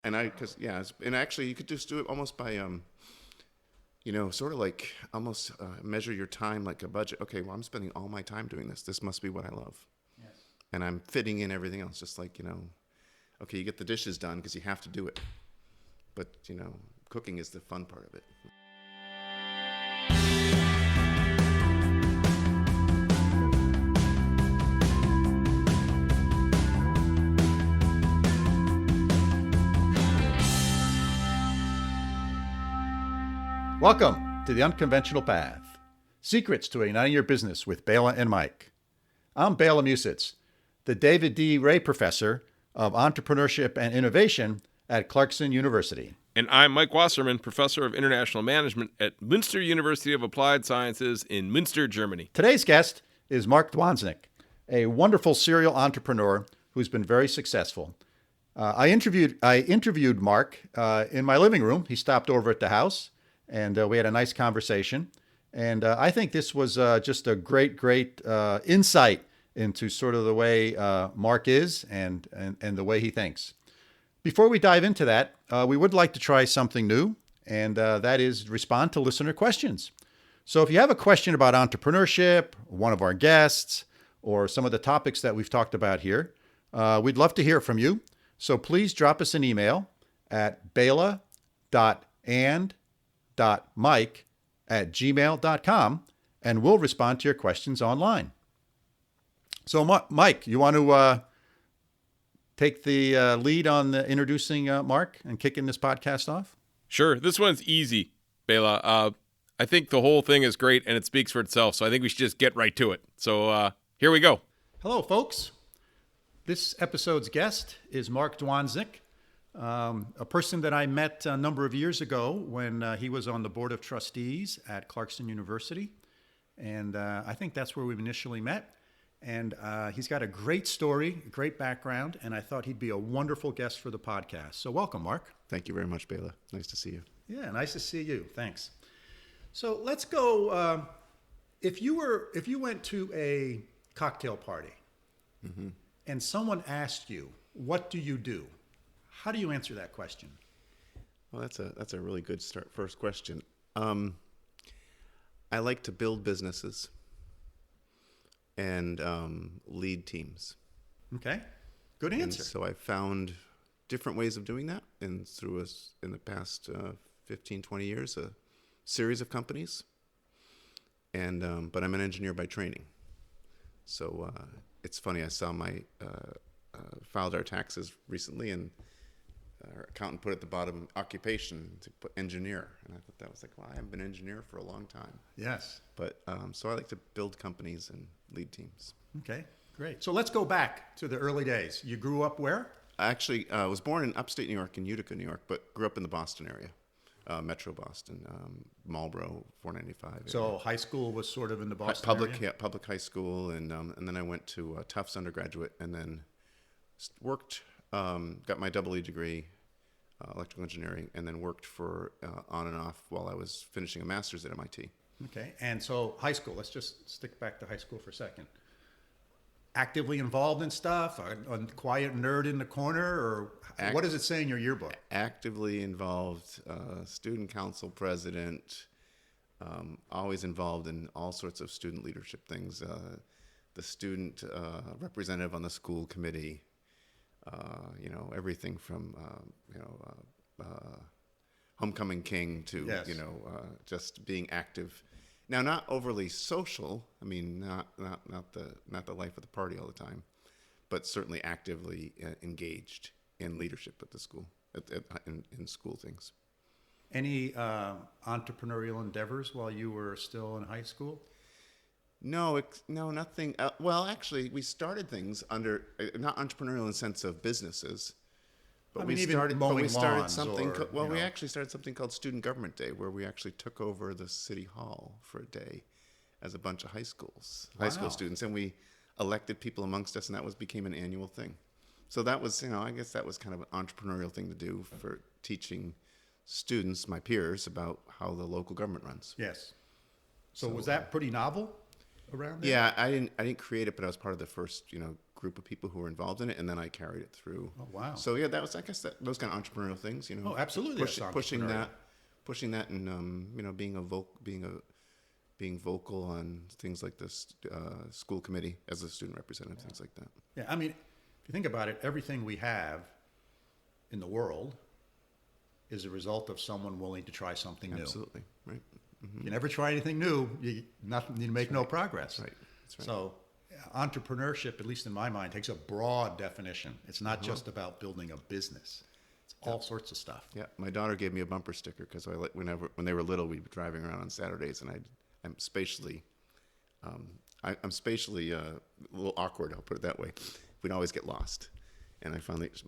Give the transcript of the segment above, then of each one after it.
And and actually you could just do it almost by, sort of like almost measure your time like a budget. Okay, well, I'm spending all my time doing this. This must be what I love. Yes. And I'm fitting in everything else, just like, okay, you get the dishes done because you have to do it. But, cooking is the fun part of it. Welcome to The Unconventional Path, Secrets to Igniting Your Business with Bela and Mike. I'm Bela Musitz, the David D. Ray Professor of Entrepreneurship and Innovation at Clarkson University. And I'm Mike Wasserman, Professor of International Management at Münster University of Applied Sciences in Münster, Germany. Today's guest is Mark Dzwonczyk, a wonderful serial entrepreneur who's been very successful. I interviewed Mark in my living room. He stopped over at the house, and we had a nice conversation. And I think this was just a great insight into sort of the way Mark is and the way he thinks. Before we dive into that, we would like to try something new, and that is respond to listener questions. So if you have a question about entrepreneurship, one of our guests, or some of the topics that we've talked about here, we'd love to hear from you. So please drop us an email at bela.and.mike@gmail.com, and we'll respond to your questions online. So, Mike, you want to take the lead on introducing Mark and kicking this podcast off? Sure. This one's easy, Bela. I think the whole thing is great, and it speaks for itself, so I think we should just get right to it. So here we go. Hello, folks. This episode's guest is Mark Dzwonczyk, a person that I met a number of years ago when he was on the board of trustees at Clarkson University. And I think that's where we initially met. And he's got a great story, a great background, and I thought he'd be a wonderful guest for the podcast. So welcome, Mark. Thank you very much, Bela. Nice to see you. Yeah, nice to see you. Thanks. So let's go. If you went to a cocktail party and someone asked you, "What do you do?" How do you answer that question? Well, that's a really good first question. I like to build businesses and lead teams. Okay, good answer. And so I found different ways of doing that, and in the past 15, 20 years, a series of companies. And but I'm an engineer by training. So it's funny, I saw filed our taxes recently, and our accountant put at the bottom occupation to put engineer, and I thought that was like, well, I haven't been an engineer for a long time. Yes. But so I like to build companies and lead teams. Okay, great. So let's go back to the early days. You grew up where? I actually was born in upstate New York, in Utica, New York, but grew up in the Boston area, Metro Boston, Marlboro, 495 area. So high school was sort of in the Boston area? Yeah, public high school, and then I went to Tufts undergraduate, and then worked. Got my double E degree, electrical engineering, and then worked for on and off while I was finishing a master's at MIT. Okay, and so high school, let's just stick back to high school for a second. Actively involved in stuff, a quiet nerd in the corner, or what does it say in your yearbook? Actively involved, student council president, always involved in all sorts of student leadership things, the student representative on the school committee, everything from homecoming king to yes. Just being active. Now, not overly social. I mean, not the life of the party all the time, but certainly actively engaged in leadership at the school, in school things. Any entrepreneurial endeavors while you were still in high school? No, nothing. Well, actually, we started things under not entrepreneurial in the sense of businesses, but we started something. We actually started something called Student Government Day, where we actually took over the city hall for a day as a bunch of high school students, and we elected people amongst us, and that became an annual thing. So that was, I guess that was kind of an entrepreneurial thing to do for teaching students, my peers, about how the local government runs. Yes. So was that pretty novel? around there? Yeah, I didn't create it, but I was part of the first, group of people who were involved in it, and then I carried it through. Oh, wow. So yeah, that was, I guess, those kind of entrepreneurial things, Oh, absolutely. pushing that, and being vocal on things like this school committee as a student representative, things like that. Yeah, I mean, if you think about it, everything we have in the world is a result of someone willing to try something new. Absolutely, right. Mm-hmm. You never try anything new, you make no progress. That's right. That's right. So entrepreneurship, at least in my mind, takes a broad definition. It's not just about building a business. It's all sorts of stuff. Yeah, my daughter gave me a bumper sticker because when they were little, we'd be driving around on Saturdays, and I'm spatially a little awkward. I'll put it that way. We'd always get lost, and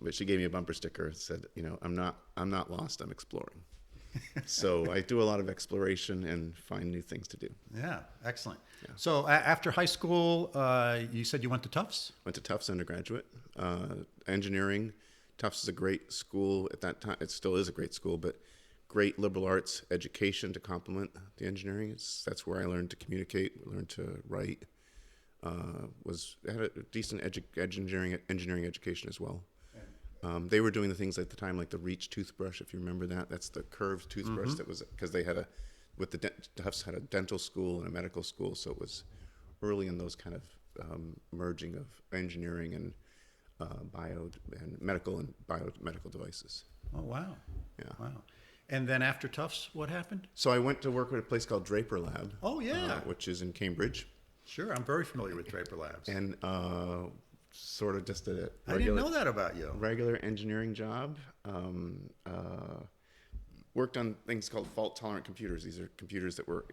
but she gave me a bumper sticker and said, I'm not lost. I'm exploring. So I do a lot of exploration and find new things to do. Yeah, excellent. Yeah. So after high school, you said you went to Tufts? Went to Tufts undergraduate, engineering. Tufts is a great school at that time. It still is a great school, but great liberal arts education to complement the engineering. That's where I learned to communicate, learned to write. Had a decent engineering education as well. They were doing the things at the time like the Reach toothbrush, if you remember that. That's the curved toothbrush that was, because they had Tufts had a dental school and a medical school, so it was early in those kind of merging of engineering and medical and biomedical devices. Oh, wow. Yeah. Wow. And then after Tufts, what happened? So I went to work at a place called Draper Lab. Oh, yeah. Which is in Cambridge. Sure, I'm very familiar with Draper Labs. And sort of just a I didn't know that about you. Regular engineering job. Worked on things called fault-tolerant computers. These are computers that were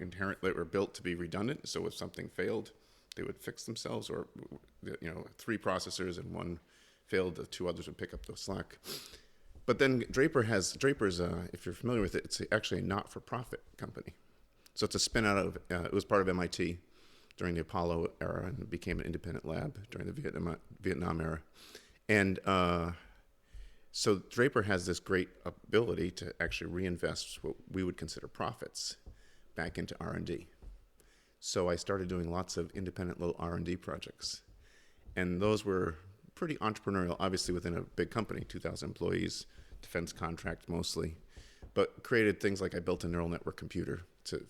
built to be redundant. So if something failed, they would fix themselves. Or 3 processors and one failed, the 2 others would pick up the slack. But then Draper's, if you're familiar with it, it's actually a not-for-profit company. So it's a spin out of. It was part of MIT during the Apollo era and became an independent lab during the Vietnam era. And so Draper has this great ability to actually reinvest what we would consider profits back into R&D. So I started doing lots of independent little R&D projects. And those were pretty entrepreneurial, obviously within a big company, 2,000 employees, defense contract mostly, but created things like I built a neural network computer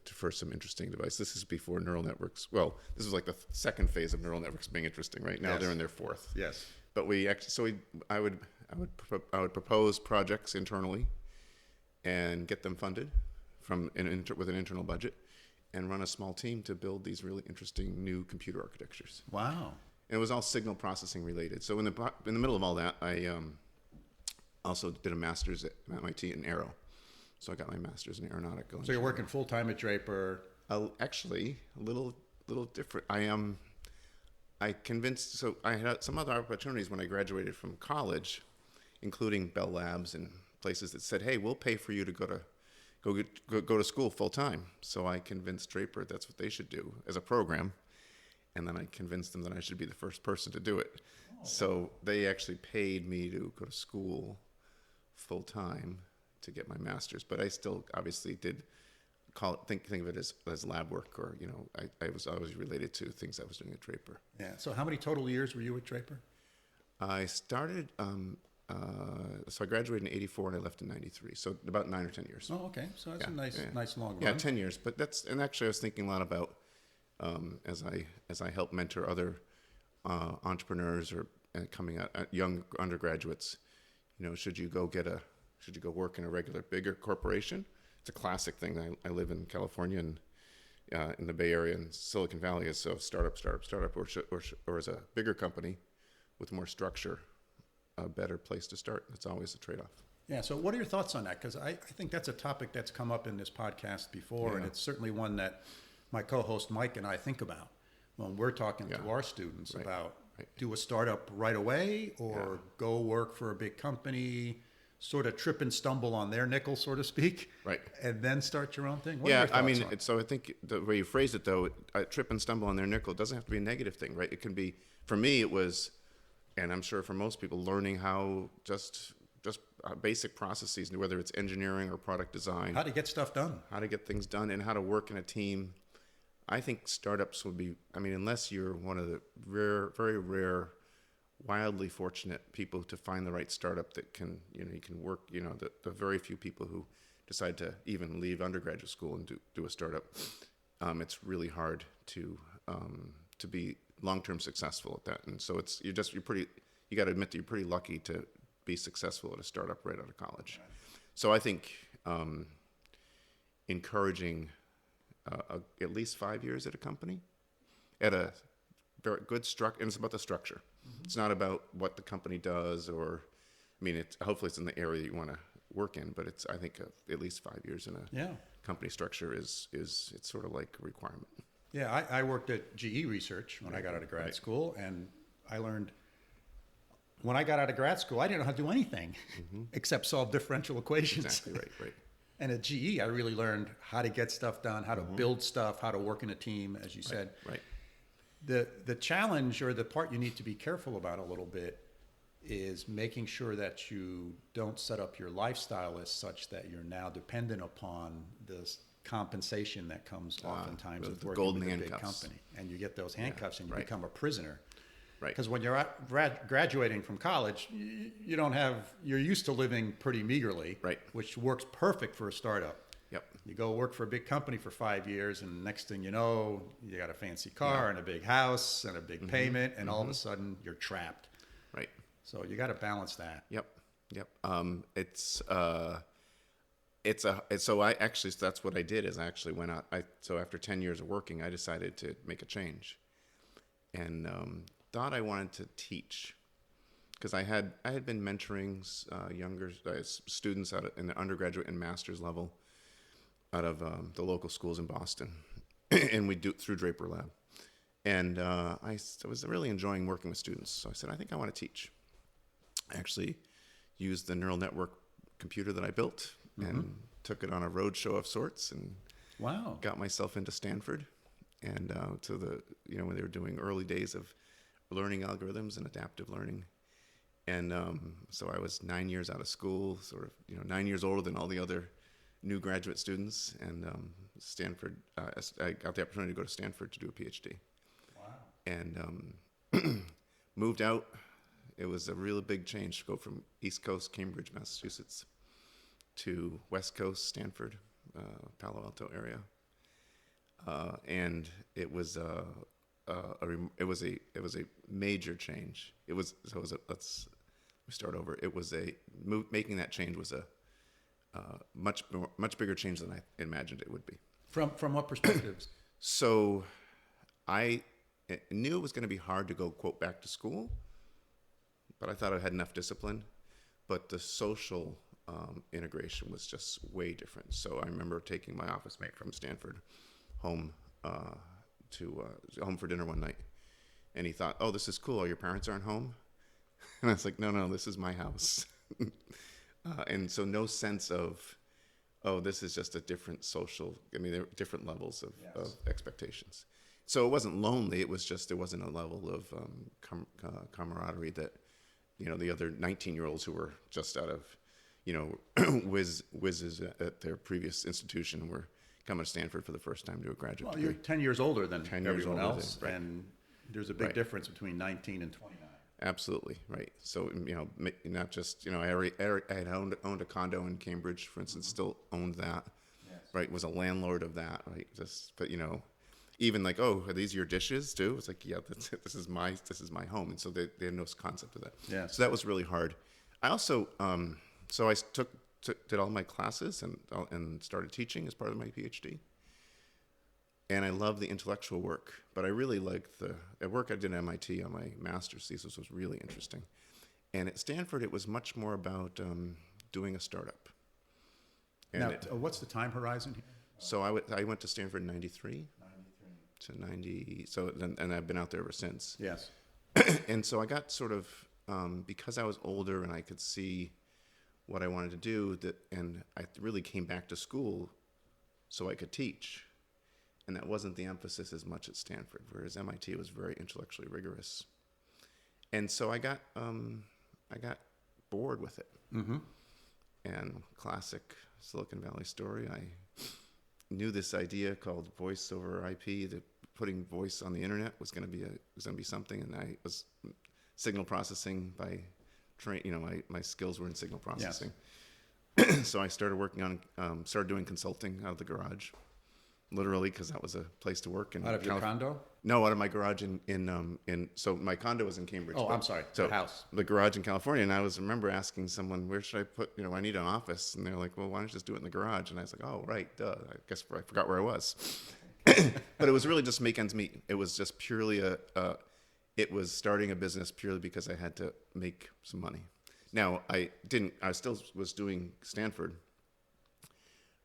for some interesting device. This is before neural networks. Well, this was like the second phase of neural networks being interesting. Right now, they're in their 4th. Yes. But I would propose projects internally, and get them funded with an internal budget, and run a small team to build these really interesting new computer architectures. Wow. And it was all signal processing related. So in the middle of all that, I also did a master's at MIT in Aero. So I got my master's in aeronautical engineering. So you're working full time at Draper? Actually, a little different. I convinced. So I had some other opportunities when I graduated from college, including Bell Labs and places that said, "Hey, we'll pay for you to go to school full time." So I convinced Draper that's what they should do as a program, and then I convinced them that I should be the first person to do it. Oh. So they actually paid me to go to school full time to get my master's, but I still obviously did think of it as lab work, or I was always related to things I was doing at Draper. Yeah. So how many total years were you at Draper? I started. So I graduated in '84 and I left in '93. So about 9 or 10 years. Oh, okay. So that's a nice long run. Yeah, 10 years. But actually I was thinking a lot about as I help mentor other entrepreneurs or coming out young undergraduates. Should you go work in a regular bigger corporation? It's a classic thing. I live in California and in the Bay Area and Silicon Valley. So startup, or as a bigger company with more structure, a better place to start. It's always a trade-off. Yeah. So what are your thoughts on that? Because I think that's a topic that's come up in this podcast before, and it's certainly one that my co-host Mike and I think about when we're talking to our students about do a startup right away or go work for a big company, sort of trip and stumble on their nickel, so to speak, and then start your own thing. What are your thoughts on it? So I think the way you phrase it, though, trip and stumble on their nickel, doesn't have to be a negative thing, right? It can be, for me, it was, and I'm sure for most people, learning how just basic processes, whether it's engineering or product design. How to get stuff done. How to get things done and how to work in a team. I think startups would be, I mean, unless you're one of the rare, very rare, wildly fortunate people to find the right startup that can, you can work, the very few people who decide to even leave undergraduate school and do a startup, it's really hard to be long-term successful at that. And so you got to admit that you're pretty lucky to be successful at a startup right out of college. So I think encouraging at least 5 years at a company, at a very good structure, and it's about the structure. Mm-hmm. It's not about what the company does, hopefully it's in the area you want to work in, but I think at least 5 years in a company structure is it's sort of like a requirement. Yeah, I worked at GE Research when I got out of grad school, and I learned when I got out of grad school, I didn't know how to do anything except solve differential equations. Exactly, right. And at GE, I really learned how to get stuff done, how to build stuff, how to work in a team, as you said. Right. The challenge, or the part you need to be careful about a little bit, is making sure that you don't set up your lifestyle as such that you're now dependent upon this compensation that comes oftentimes with working with a big company. And you get those handcuffs and you become a prisoner. Right. Because when you're graduating from college, you're used to living pretty meagerly, which works perfect for a startup. Yep. You go work for a big company for 5 years, and next thing you know, you got a fancy car and a big house and a big payment, and all of a sudden you're trapped. Right. So you got to balance that. Yep. So that's what I did is I actually went out. So after 10 years of working, I decided to make a change, and thought I wanted to teach, because I had been mentoring younger students in the undergraduate and master's level out of the local schools in Boston, and we do through Draper Lab, and I was really enjoying working with students. So I said, I think I want to teach. I actually used the neural network computer that I built and took it on a road show of sorts, and got myself into Stanford, and to the when they were doing early days of learning algorithms and adaptive learning. And so I was 9 years out of school, sort of 9 years older than all the other new graduate students, and Stanford, I got the opportunity to go to Stanford to do a PhD. Wow. And moved out. It was a really big change to go from East Coast, Cambridge, Massachusetts, to West Coast, Stanford, Palo Alto area. And it was a major change. Let's start over. It was making that change was a much bigger change than I imagined it would be. From what perspectives? So I knew it was going to be hard to go, quote, back to school, but I thought I had enough discipline. But the social integration was just way different. So I remember taking my office mate from Stanford home home for dinner one night, and he thought, "Oh, this is cool. Your parents aren't home," and I was like, "No, this is my house." And so no sense of, "Oh, this is just a different social." There were different levels of expectations. So it wasn't lonely. It was just there wasn't a level of camaraderie that the other 19-year-olds who were just out of whizzes at their previous institution were coming to Stanford for the first time to a graduate degree. You're 10 years older than everyone else, and there's a big difference between 19 and 29. Absolutely, right. So, not just, I had owned a condo in Cambridge, for instance, still owned that, right, was a landlord of that, right, but, even like, "Oh, are these your dishes too?" It's like, yeah, this is my home. And so they had no concept of that. Yeah. So that was really hard. I also, so I did all my classes and started teaching as part of my PhD. And I love the intellectual work, but I really liked the work I did at MIT on my master's thesis was really interesting. And at Stanford, it was much more about doing a startup. And now, what's the time horizon here? So I went to Stanford in 93 to 90. So and I've been out there ever since. Yes. And so I got sort of because I was older and I could see what I wanted to do, and I really came back to school so I could teach. And that wasn't the emphasis as much at Stanford, whereas MIT was very intellectually rigorous. And so I got bored with it. Mm-hmm. And classic Silicon Valley story, I knew this idea called voice over IP, that putting voice on the internet was going to be something, and I was signal processing by my skills were in signal processing. Yes. So I started working on started doing consulting out of the garage, literally, because that was a place to work. Out of your condo? No, out of my garage in so my condo was in Cambridge. Oh, I'm sorry. So the house. The garage in California. And I remember asking someone, where should I put, I need an office. And they're like, well, why don't you just do it in the garage? And I was like, oh, right, duh. I guess I forgot where I was. But it was really just make ends meet. It was just purely it was starting a business purely because I had to make some money. Now, I still was doing Stanford,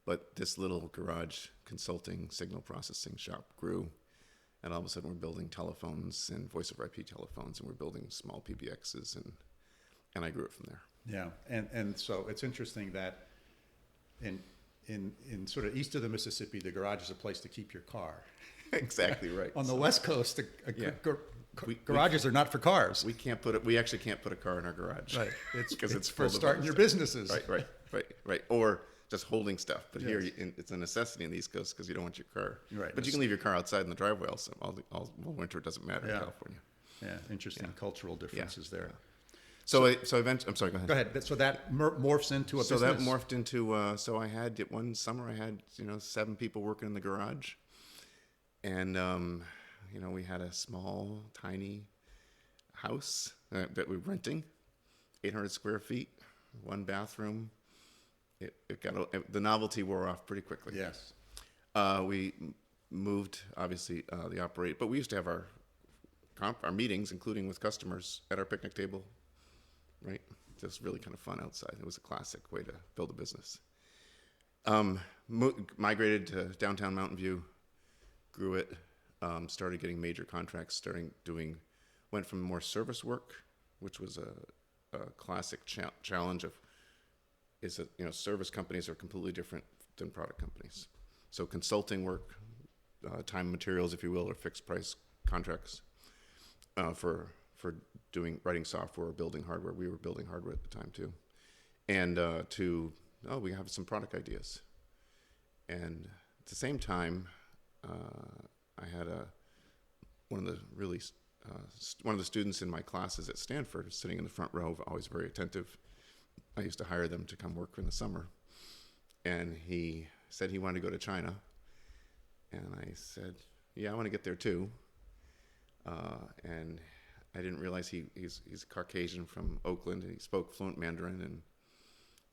but this little garage consulting signal processing shop grew. And all of a sudden, we're building telephones and voice over IP telephones, and we're building small PBXs, and I grew it from there. Yeah, and so it's interesting that in sort of east of the Mississippi, the garage is a place to keep your car. Exactly right. On the West Coast, garages are not for cars. We actually can't put a car in our garage. Right. It's for starting your businesses. Right. Or just holding stuff. But here, it's a necessity in the East Coast because you don't want your car. Right. But you can leave your car outside in the driveway all winter. It doesn't matter in California. Yeah. Interesting cultural differences there. So eventually, I'm sorry. Go ahead. Go ahead. So that morphs into a business. So that morphed into. So I had one summer. I had 7 people working in the garage, and we had a small, tiny house that we were renting, 800 square feet, 1 bathroom. The novelty wore off pretty quickly. Yes. We moved, obviously, the operate, but we used to have our meetings, including with customers, at our picnic table, right? Just really kind of fun outside. It was a classic way to build a business. Migrated to downtown Mountain View, grew it, started getting major contracts, went from more service work, which was a classic challenge of, is that service companies are completely different than product companies. So consulting work, time and materials, if you will, or fixed price contracts for writing software or building hardware. We were building hardware at the time too, and we have some product ideas. And at the same time, I had one of the students in my classes at Stanford, sitting in the front row, always very attentive. I used to hire them to come work in the summer. And he said he wanted to go to China. And I said, yeah, I want to get there too. And I didn't realize he's Caucasian from Oakland, and he spoke fluent Mandarin. And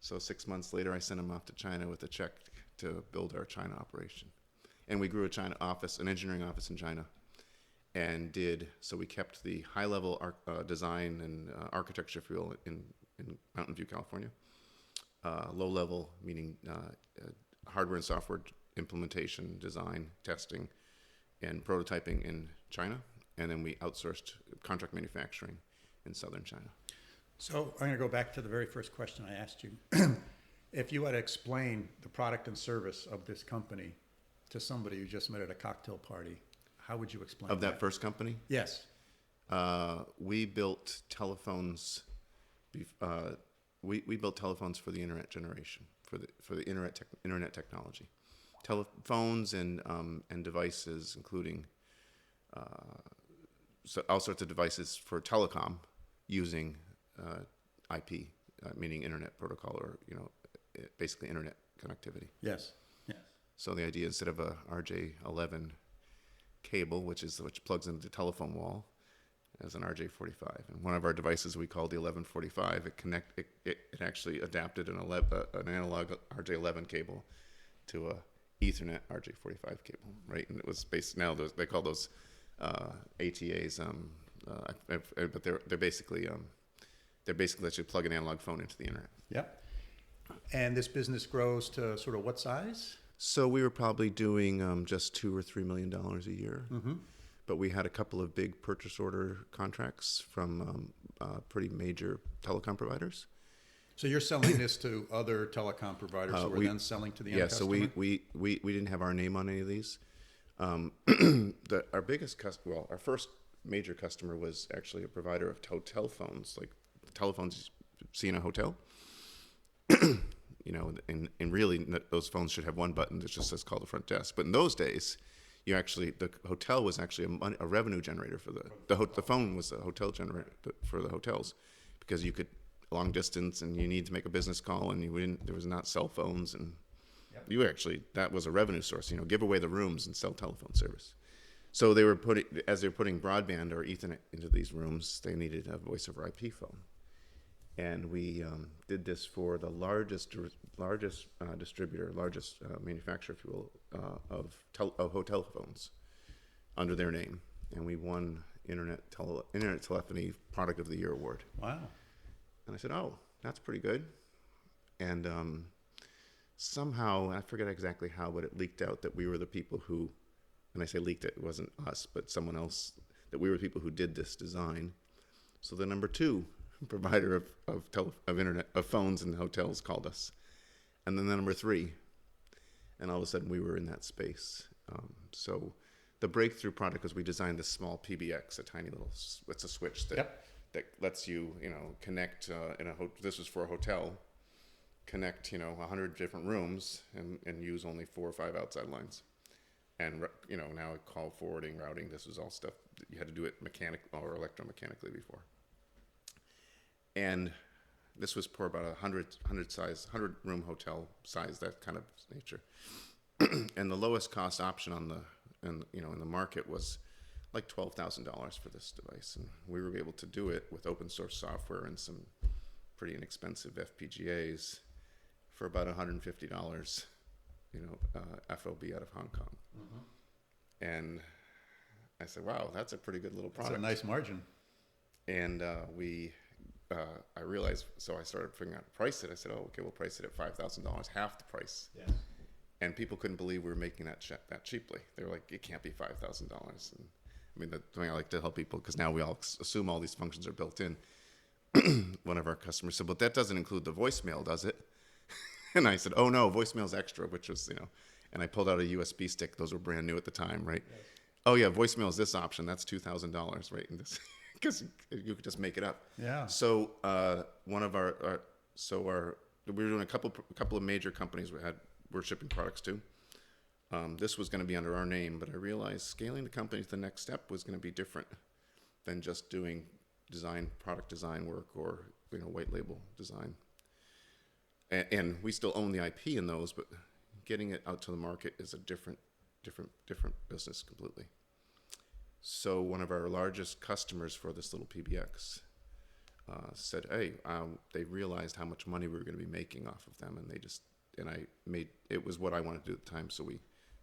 so 6 months later, I sent him off to China with a check to build our China operation. And we grew an engineering office in China. And so we kept the high-level design and architecture, if you will, in Mountain View, California. Low level, meaning hardware and software implementation, design, testing, and prototyping in China. And then we outsourced contract manufacturing in southern China. So I'm going to go back to the very first question I asked you. If you had to explain the product and service of this company to somebody you just met at a cocktail party, how would you explain that first company? Yes. We built telephones. We built telephones for the internet generation, for the internet technology, telephones and devices, including all sorts of devices for telecom using IP, meaning internet protocol, or basically internet connectivity. Yes. So the idea, instead of a RJ11 cable, which plugs into the telephone wall, as an RJ45, and one of our devices we called the 1145. It actually adapted an analog RJ11 cable to a Ethernet RJ45 cable, right? And it was based, now they call those ATAs, but they're basically let you plug an analog phone into the internet. Yep. And this business grows to sort of what size? So we were probably doing just $2 or $3 million a year. Mm-hmm. But we had a couple of big purchase order contracts from pretty major telecom providers. So you're selling this to other telecom providers who are then selling to the end customer? Yeah, so we didn't have our name on any of these. Our first major customer was actually a provider of hotel phones, like the telephones you see in a hotel. and really those phones should have one button that just says call the front desk. But in those days, the hotel was actually a revenue generator for the phone was a hotel generator for the hotels, because you could long distance and you need to make a business call, and there was not cell phones, and that was a revenue source. Give away the rooms and sell telephone service. So they were putting broadband or Ethernet into these rooms, they needed a voice over IP phone. And we did this for the largest distributor, largest manufacturer, if you will, of hotel phones under their name. And we won Internet Telephony Product of the Year award. Wow. And I said, oh, that's pretty good. And somehow, I forget exactly how, but it leaked out that we were the people who, when I say leaked it wasn't us, but someone else, that we were the people who did this design. So the number 2 provider of phones and hotels called us, and then the number 3, and all of a sudden we were in that space. So the breakthrough product was we designed this small PBX, a tiny little, it's a switch that lets you connect this was for a hotel, connect 100 different rooms and use only 4 or 5 outside lines. And now call forwarding, routing, this was all stuff that you had to do it mechanical or electromechanically before. And this was for about 100 room hotel size, that kind of nature. And the lowest cost option in the market was like $12,000 for this device, and we were able to do it with open source software and some pretty inexpensive FPGAs for about $150, FOB out of Hong Kong. Mm-hmm. And I said, wow, that's a pretty good little product. That's a nice margin. And I realized, so I started figuring out how to price it. I said, oh, okay, we'll price it at $5,000, half the price. Yes. And people couldn't believe we were making that cheaply. They were like, it can't be $5,000. And I mean, the thing I like to help people, because now we all assume all these functions are built in. One of our customers said, but that doesn't include the voicemail, does it? And I said, oh no, voicemail's extra, which was, and I pulled out a USB stick. Those were brand new at the time, right? Yes. Oh yeah, voicemail is this option. That's $2,000, right? And this, because you could just make it up. Yeah. So one of we were doing a couple of major companies we're shipping products to. This was going to be under our name, but I realized scaling the company to the next step was going to be different than just doing product design work or white label design. And we still own the IP in those, but getting it out to the market is a different business completely. So one of our largest customers for this little PBX said, hey, they realized how much money we were going to be making off of them, and it was what I wanted to do at the time, so we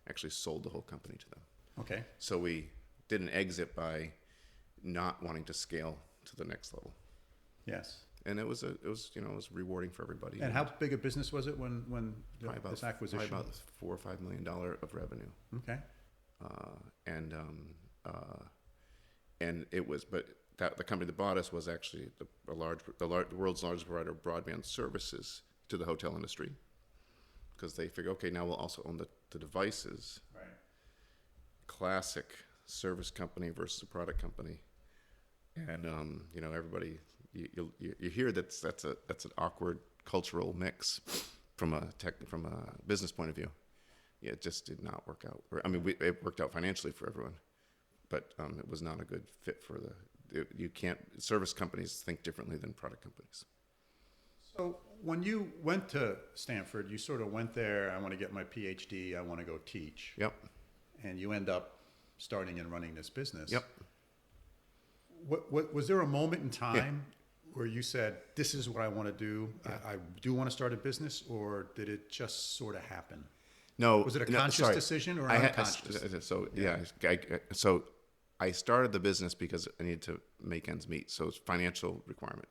actually sold the whole company to them. Okay. So we did an exit by not wanting to scale to the next level. Yes. And it was rewarding for everybody. And how big a business was it when this acquisition? About $4 or $5 million of revenue. Okay. And it was, but the company that bought us was actually the world's largest provider of broadband services to the hotel industry, because they figure, okay, now we'll also own the devices. Right. Classic service company versus a product company, and everybody. You hear that's an awkward cultural mix from a business point of view. Yeah, it just did not work out. I mean, it worked out financially for everyone, but it was not a good fit for service companies think differently than product companies. So when you went to Stanford, you sort of went there, I want to get my PhD, I want to go teach. Yep. And you end up starting and running this business. Yep. What was there a moment in time where you said, this is what I want to do, I do want to start a business, or did it just sort of happen? No. Was it a conscious decision or unconscious? So I started the business because I needed to make ends meet. So it's financial requirement.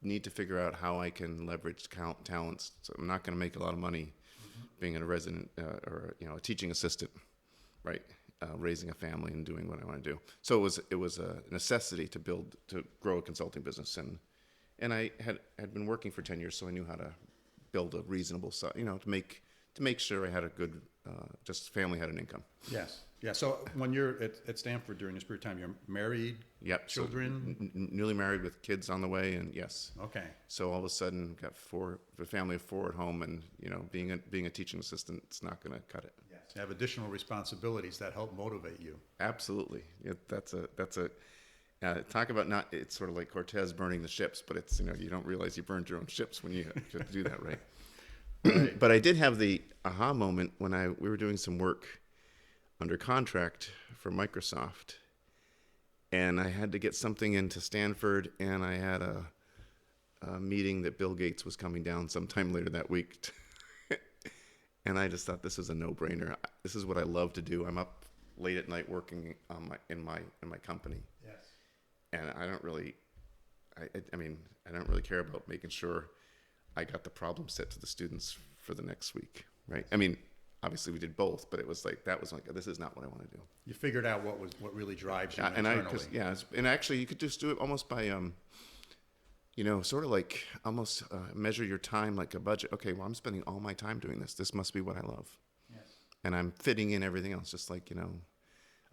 Need to figure out how I can leverage talents. So I'm not going to make a lot of money being a resident or a teaching assistant, right? Raising a family and doing what I want to do. So it was a necessity to grow a consulting business, and I had been working for 10 years, so I knew how to build a reasonable size, to make sure I had a good, just family had an income. Yes. Yeah. So when you're at Stanford during this period of time, you're married, Yep. children? So, newly married with kids on the way, and yes. Okay. So all of a sudden, got a family of 4 at home, and being a teaching assistant, it's not going to cut it. Yes. You have additional responsibilities that help motivate you. Absolutely. That's a talk about not. It's sort of like Cortez burning the ships, but it's you don't realize you burned your own ships when you have to do that, right? Right. But I did have the aha moment when we were doing some work under contract for Microsoft, and I had to get something into Stanford, and I had a meeting that Bill Gates was coming down sometime later that week, and I just thought this is a no-brainer. This is what I love to do. I'm up late at night working on in my company. Yes. And I don't really, I mean, I don't really care about making sure I got the problem set to the students for the next week, right? I mean, obviously we did both, but it was like this is not what I want to do. You figured out what really drives you internally. And actually you could just do it almost by sort of like almost measure your time like a budget. Okay, well I'm spending all my time doing this. This must be what I love. Yes. And I'm fitting in everything else, just like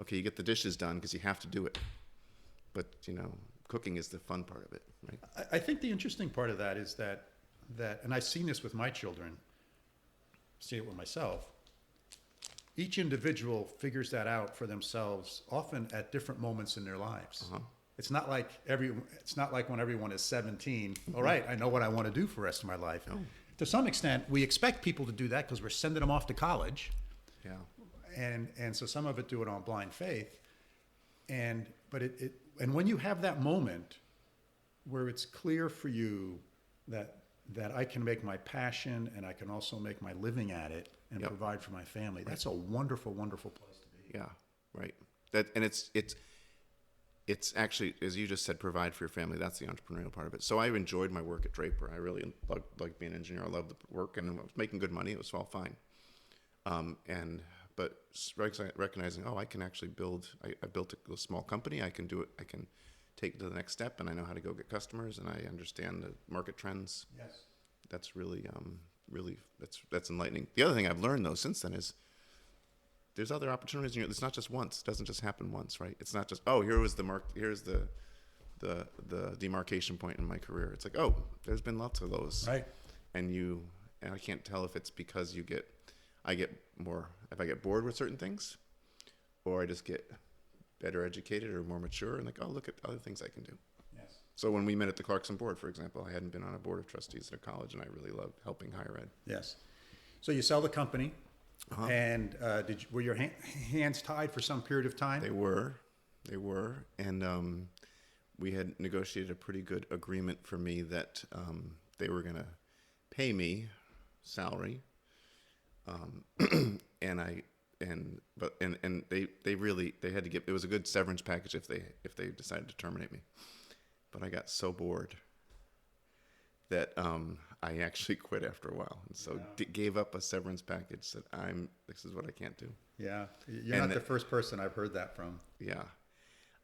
okay, you get the dishes done because you have to do it, but cooking is the fun part of it, right? I think the interesting part of that is that, and I've seen this with my children, see it with myself, each individual figures that out for themselves, often at different moments in their lives. Uh-huh. It's not like when everyone is 17, all right, I know what I want to do for the rest of my life. Oh. To some extent, we expect people to do that because we're sending them off to college. Yeah. And so some of it do it on blind faith. But when you have that moment where it's clear for you that I can make my passion and I can also make my living at it and yep. provide for my family, that's a wonderful, wonderful place to be. Yeah, right. It's actually, as you just said, provide for your family. That's the entrepreneurial part of it. So I enjoyed my work at Draper. I really liked being an engineer. I loved the work, and I was making good money. It was all fine. But recognizing, I can actually build. I built a small company. I can do it. I can take it to the next step, and I know how to go get customers, and I understand the market trends. Yes, that's really that's enlightening. The other thing I've learned though since then is there's other opportunities. It's not just once. It doesn't just happen once, right? It's not just here's the demarcation point in my career. It's like there's been lots of those, right? And I can't tell if it's because I get bored with certain things, or I just get better educated or more mature and look at other things I can do. Yes. So when we met at the Clarkson board, for example, I hadn't been on a board of trustees at a college, and I really loved helping higher ed. Yes. So you sell the company, uh-huh. And were your hands tied for some period of time? They were, and we had negotiated a pretty good agreement for me that they were going to pay me salary, and they had to give. It was a good severance package if they decided to terminate me, but I got so bored that I actually quit after a while, and so gave up a severance package. Said, this is what I can't do. Yeah, you're not the first person I've heard that from. Yeah,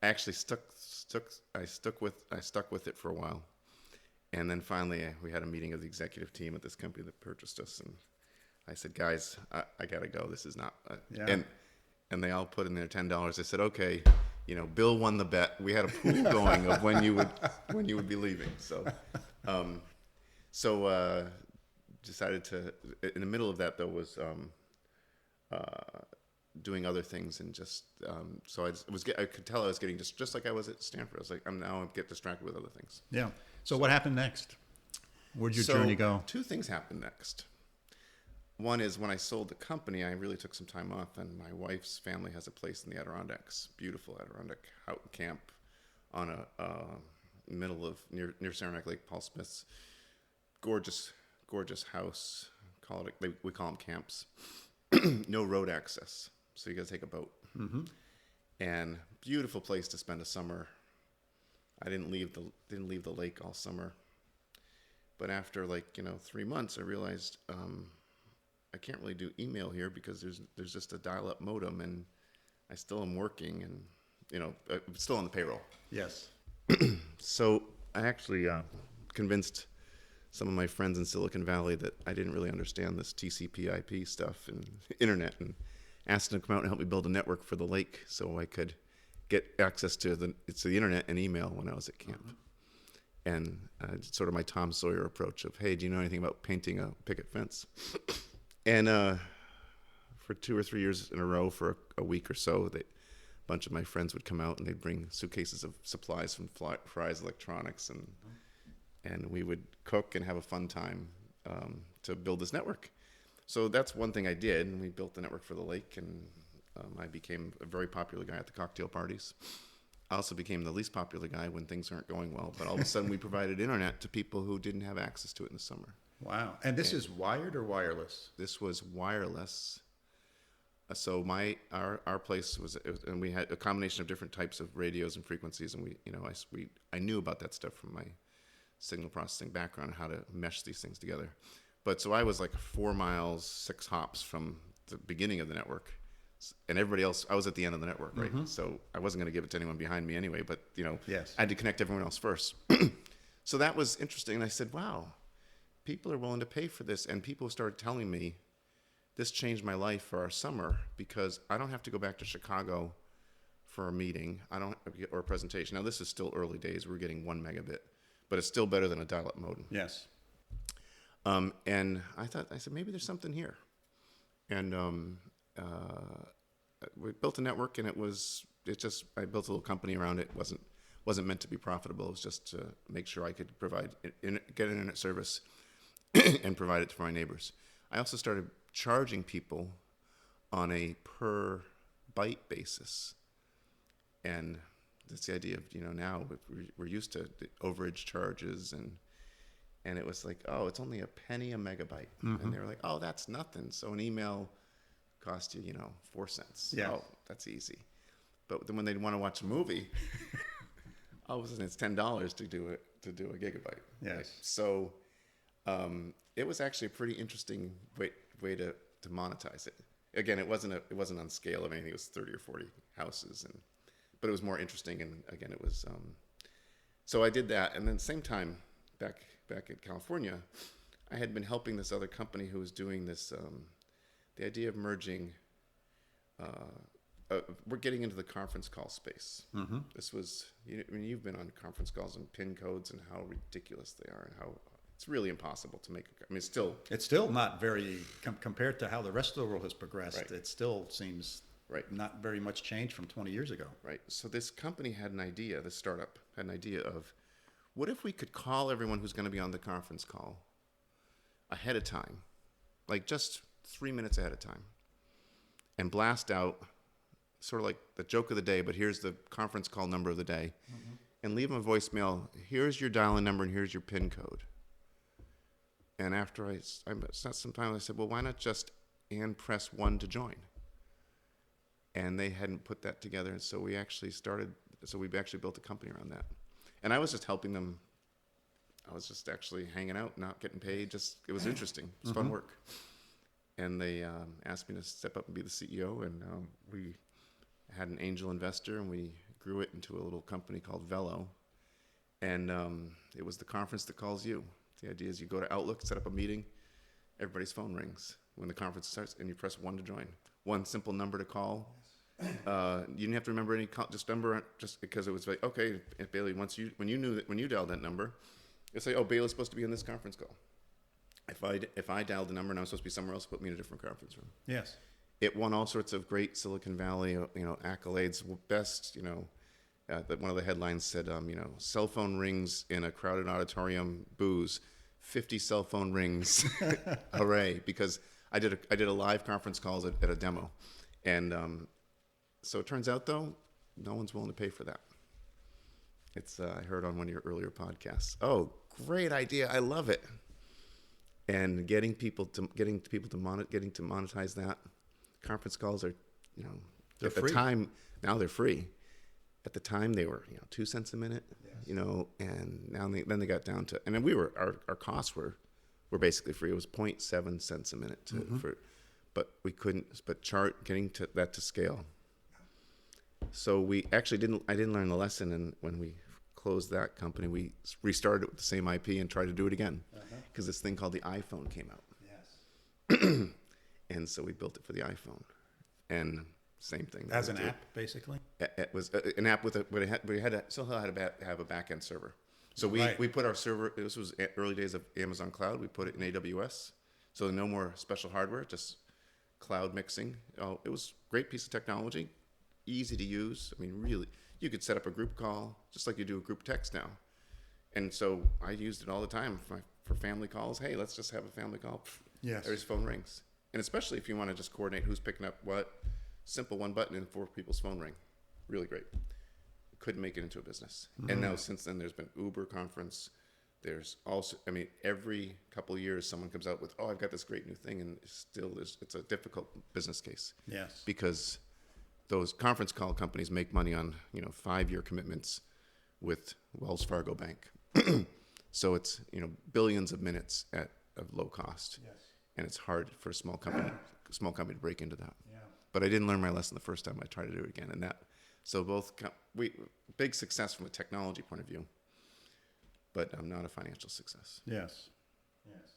I actually stuck with it for a while, and then finally we had a meeting of the executive team at this company that purchased us, and I said, guys, I gotta go. This is not. And they all put in their $10. I said, okay, Bill won the bet. We had a pool going of when you would be leaving. So decided to. In the middle of that though was doing other things, and just so I could tell I was getting just like I was at Stanford. I was like, I get distracted with other things. Yeah. So what happened next? Where'd your journey go? 2 things happened next. One is when I sold the company, I really took some time off, and my wife's family has a place in the Adirondacks, beautiful Adirondack camp on a middle of near Saranac Lake, Paul Smith's gorgeous house. We call them camps. No road access, so you got to take a boat. Mm-hmm. And beautiful place to spend a summer. I didn't leave the lake all summer, but after 3 months, I realized. I can't really do email here because there's just a dial-up modem, and I still am working, and I'm still on the payroll. Yes. So I actually convinced some of my friends in Silicon Valley that I didn't really understand this TCP/IP stuff and internet, and asked him to come out and help me build a network for the lake so I could get access to the internet and email when I was at camp. And sort of my Tom Sawyer approach of, hey, do you know anything about painting a picket fence? And for 2 or 3 years in a row, for a week or so, a bunch of my friends would come out and they'd bring suitcases of supplies from Fry's Electronics, and we would cook and have a fun time to build this network. So that's one thing I did, and we built the network for the lake, and I became a very popular guy at the cocktail parties. I also became the least popular guy when things aren't going well, but all of a sudden we provided internet to people who didn't have access to it in the summer. Wow. And this is wired or wireless? This was wireless. So our place was, and we had a combination of different types of radios and frequencies, and I knew about that stuff from my signal processing background, how to mesh these things together. But so I was like 4 miles, 6 hops from the beginning of the network, and everybody else, I was at the end of the network, right? So I wasn't going to give it to anyone behind me anyway, but yes. I had to connect everyone else first. So that was interesting, and I said, wow, people are willing to pay for this, and people started telling me, this changed my life for our summer because I don't have to go back to Chicago for a meeting, or a presentation. Now this is still early days; we're getting 1 megabit, but it's still better than a dial-up modem. Yes. And I said maybe there's something here, and we built a network, and I built a little company around it. It wasn't meant to be profitable. It was just to make sure I could get internet service and provide it to my neighbors. I also started charging people on a per byte basis, and that's the idea of now we're used to the overage charges, and it was like, oh, it's only a penny a megabyte, and they were like, oh, that's nothing. So an email cost you 4 cents. Yeah. Oh, that's easy. But then when they want to watch a movie, all of a sudden it's $10 to do a gigabyte. Yes. Right? So it was actually a pretty interesting way to monetize it. Again, it wasn't on scale of anything. It was 30 or 40 houses, but it was more interesting. And again, it was so I did that, and then same time back in California, I had been helping this other company who was doing this. The idea of merging. We're getting into the conference call space. This was, you've been on conference calls and PIN codes and how ridiculous they are, and how it's really impossible to make. It's still not very compared to how the rest of the world has progressed. Right. It still seems not very much changed from 20 years ago. Right. So this company had an idea. This startup had an idea of, what if we could call everyone who's going to be on the conference call ahead of time, like just 3 minutes ahead of time, and blast out sort of like the joke of the day, but here's the conference call number of the day, and leave them a voicemail. Here's your dial-in number, and here's your PIN code. And after I spent some time, I said, well, why not just press 1 to join? And they hadn't put that together, and so we actually built a company around that. And I was just helping them. I was just actually hanging out, not getting paid. It was interesting. It was fun work. And they asked me to step up and be the CEO, and we had an angel investor, and we grew it into a little company called Velo. And it was the conference that calls you. The idea is you go to Outlook, set up a meeting, everybody's phone rings when the conference starts, and you press 1 to join. One simple number to call. You didn't have to remember any number, just because it was like, okay, Bailey, when you dialed that number, it's like, oh, Bailey's supposed to be in this conference call. If I dialed the number and I was supposed to be somewhere else, put me in a different conference room. Yes. It won all sorts of great Silicon Valley, accolades. Best, one of the headlines said, cell phone rings in a crowded auditorium, boos, 50 cell phone rings, hooray! Because I did a live conference call at a demo, and so it turns out though, no one's willing to pay for that. It's I heard on one of your earlier podcasts. Oh, great idea! I love it. And getting to monetize that. Conference calls are, they're at the free. time, now they're free. At the time they were, 2 cents a minute, yes. And now then they got down to, and then our costs were basically free. It was 0.7 cents a minute but we couldn't, getting to that to scale. So I didn't learn the lesson, and when we closed that company, we restarted it with the same IP and tried to do it again, because this thing called the iPhone came out. Yes. And so we built it for the iPhone. and same thing. As an app, basically? It was an app with still had to have a back-end server. So we put our server, this was early days of Amazon Cloud, we put it in AWS. So no more special hardware, just cloud mixing. It was a great piece of technology, easy to use. I mean, really, you could set up a group call just like you do a group text now. And so I used it all the time for family calls. Hey, let's just have a family call. Yes. There's phone rings. And especially if you want to just coordinate who's picking up what, simple one button and 4 people's phone ring. Really great. Couldn't make it into a business. And now since then there's been Uber conference. There's also, I mean, every couple of years someone comes out with, I've got this great new thing, and still it's a difficult business case. Yes. Because those conference call companies make money on, 5-year commitments with Wells Fargo Bank. So it's, billions of minutes at low cost. Yes. And it's hard for a small company to break into that. Yeah. But I didn't learn my lesson the first time I tried to do it again. And so both, big success from a technology point of view, but I'm not a financial success. Yes. Yes.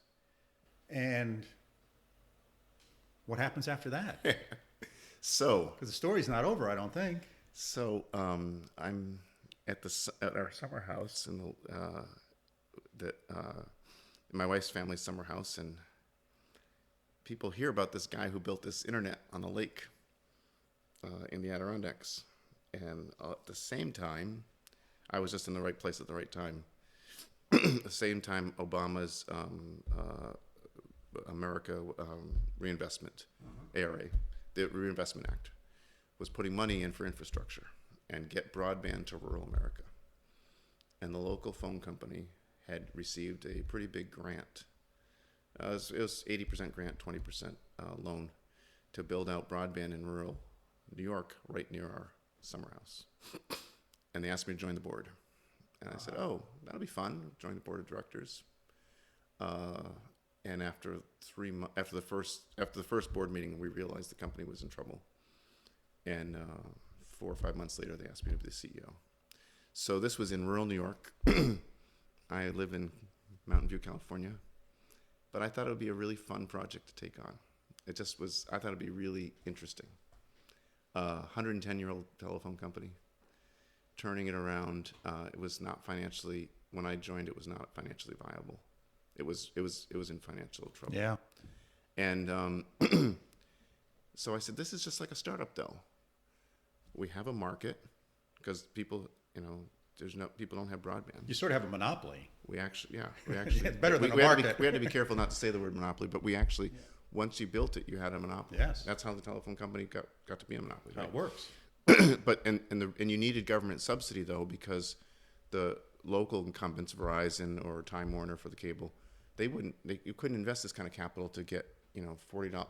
And what happens after that? So, because the story's not over, I don't think. So I'm at our summer house in my wife's family's summer house, and people hear about this guy who built this internet on the lake in the Adirondacks. And at the same time, I was just in the right place at the right time. At the same time, Obama's America Reinvestment, ARA, the Reinvestment Act, was putting money in for infrastructure and get broadband to rural America. And the local phone company had received a pretty big grant. It was 80% grant, 20% loan to build out broadband in rural New York, right near our summer house. And they asked me to join the board. And I said, that'll be fun. Join the board of directors. And after the first board meeting, we realized the company was in trouble. And 4 or 5 months later, they asked me to be the CEO. So this was in rural New York. I live in Mountain View, California. But I thought it would be a really fun project to take on. It just was, I thought it'd be really interesting. 110-year-old telephone company, turning it around. It was not financially, when I joined, it was not financially viable. It was in financial trouble. Yeah. And so I said, this is just like a startup though. We have a market because people, people don't have broadband. You sort of have a monopoly. We actually it's better than a market. We had to be careful not to say the word monopoly, but we actually, once you built it, you had a monopoly. Yes. That's how the telephone company got to be a monopoly. How it works. But and you needed government subsidy though, because the local incumbents, Verizon or Time Warner for the cable, you couldn't invest this kind of capital to get $40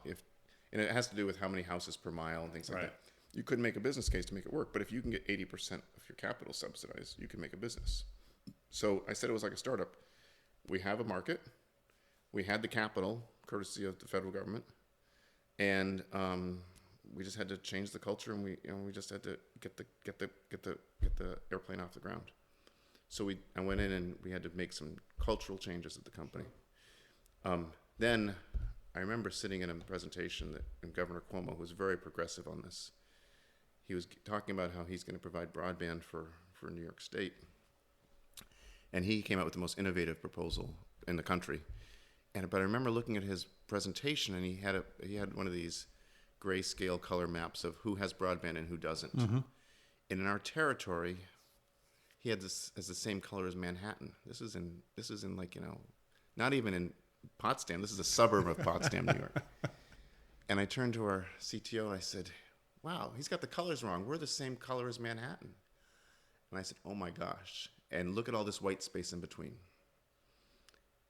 and it has to do with how many houses per mile and things like that. You couldn't make a business case to make it work, but if you can get 80% of your capital subsidized, you can make a business. So I said it was like a startup. We have a market. We had the capital, courtesy of the federal government, and we just had to change the culture, and we just had to get the airplane off the ground. So I went in and we had to make some cultural changes at the company. Then I remember sitting in a presentation and Governor Cuomo, who was very progressive on this, he was talking about how he's going to provide broadband for New York State. And he came out with the most innovative proposal in the country. But I remember looking at his presentation, and he had one of these grayscale color maps of who has broadband and who doesn't. Mm-hmm. And in our territory, he had this as the same color as Manhattan. This is in like, not even in Potsdam. This is a suburb of Potsdam, New York. And I turned to our CTO and I said, wow, he's got the colors wrong. We're the same color as Manhattan. And I said, oh my gosh. And look at all this white space in between.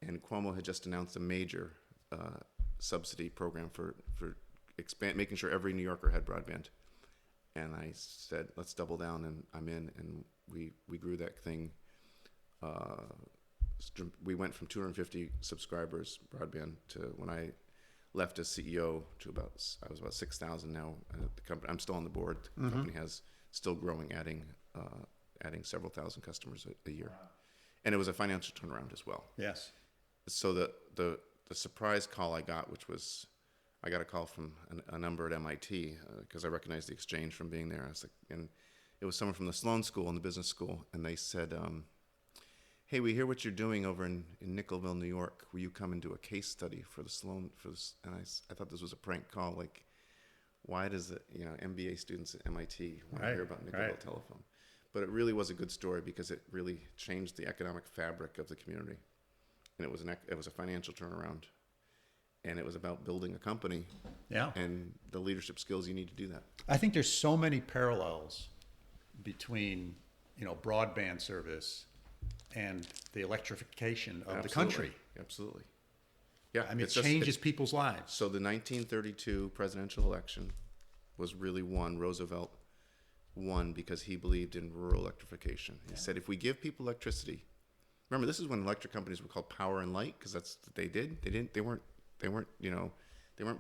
And Cuomo had just announced a major subsidy program for making sure every New Yorker had broadband. And I said, let's double down, and I'm in. And we grew that thing. We went from 250 subscribers broadband to, when I left as CEO, to I was about 6,000 now at the company. I'm still on the board. The company has still growing, adding several thousand customers a year. Wow. And it was a financial turnaround as well. Yes. So the surprise call I got, which was, I got a call from a number at MIT because I recognized the exchange from being there. I was like, and it was someone from the Sloan School and the business school, and they said, "Hey, we hear what you're doing over in Nickelville, New York. Will you come and do a case study for the Sloan for this?" And I thought this was a prank call. Like, why does it, MBA students at MIT want to hear about Nickelville Telephone? But it really was a good story because it really changed the economic fabric of the community, and it was a financial turnaround, and it was about building a company. Yeah. And the leadership skills you need to do that. I think there's so many parallels between broadband service and the electrification of the country. Absolutely. Yeah. I mean, it changes people's lives. So the 1932 presidential election was really won. Roosevelt won because he believed in rural electrification. He said, if we give people electricity, remember, this is when electric companies were called Power and Light because that's what they did. They weren't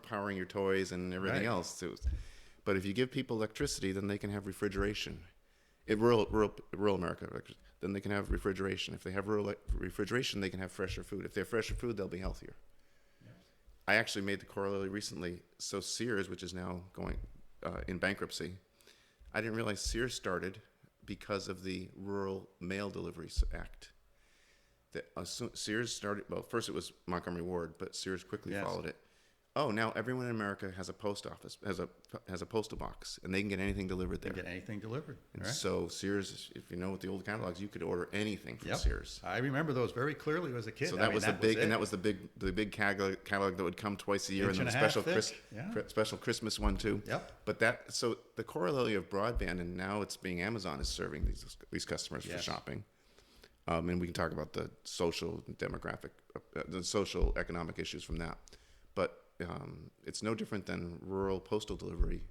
powering your toys and everything else. But if you give people electricity, then they can have refrigeration. In rural America, then they can have refrigeration. If they have rural refrigeration, they can have fresher food. If they have fresher food, they'll be healthier. Yes. I actually made the corollary recently. So Sears, which is now going in bankruptcy, I didn't realize Sears started because of the Rural Mail Deliveries Act. Sears started, well, first it was Montgomery Ward, but Sears quickly followed it. Oh, now everyone in America has a post office, has a postal box, and they can get anything delivered there. Get anything delivered. And so Sears, if you know with the old catalogs, you could order anything from Sears. I remember those very clearly as a kid. So that was the big catalog that would come twice a year, and then the special Christmas one too. Yep. But so the corollary of broadband, and now it's being Amazon is serving these customers for shopping. And we can talk about the social demographic, the social economic issues from that. But it's no different than rural postal delivery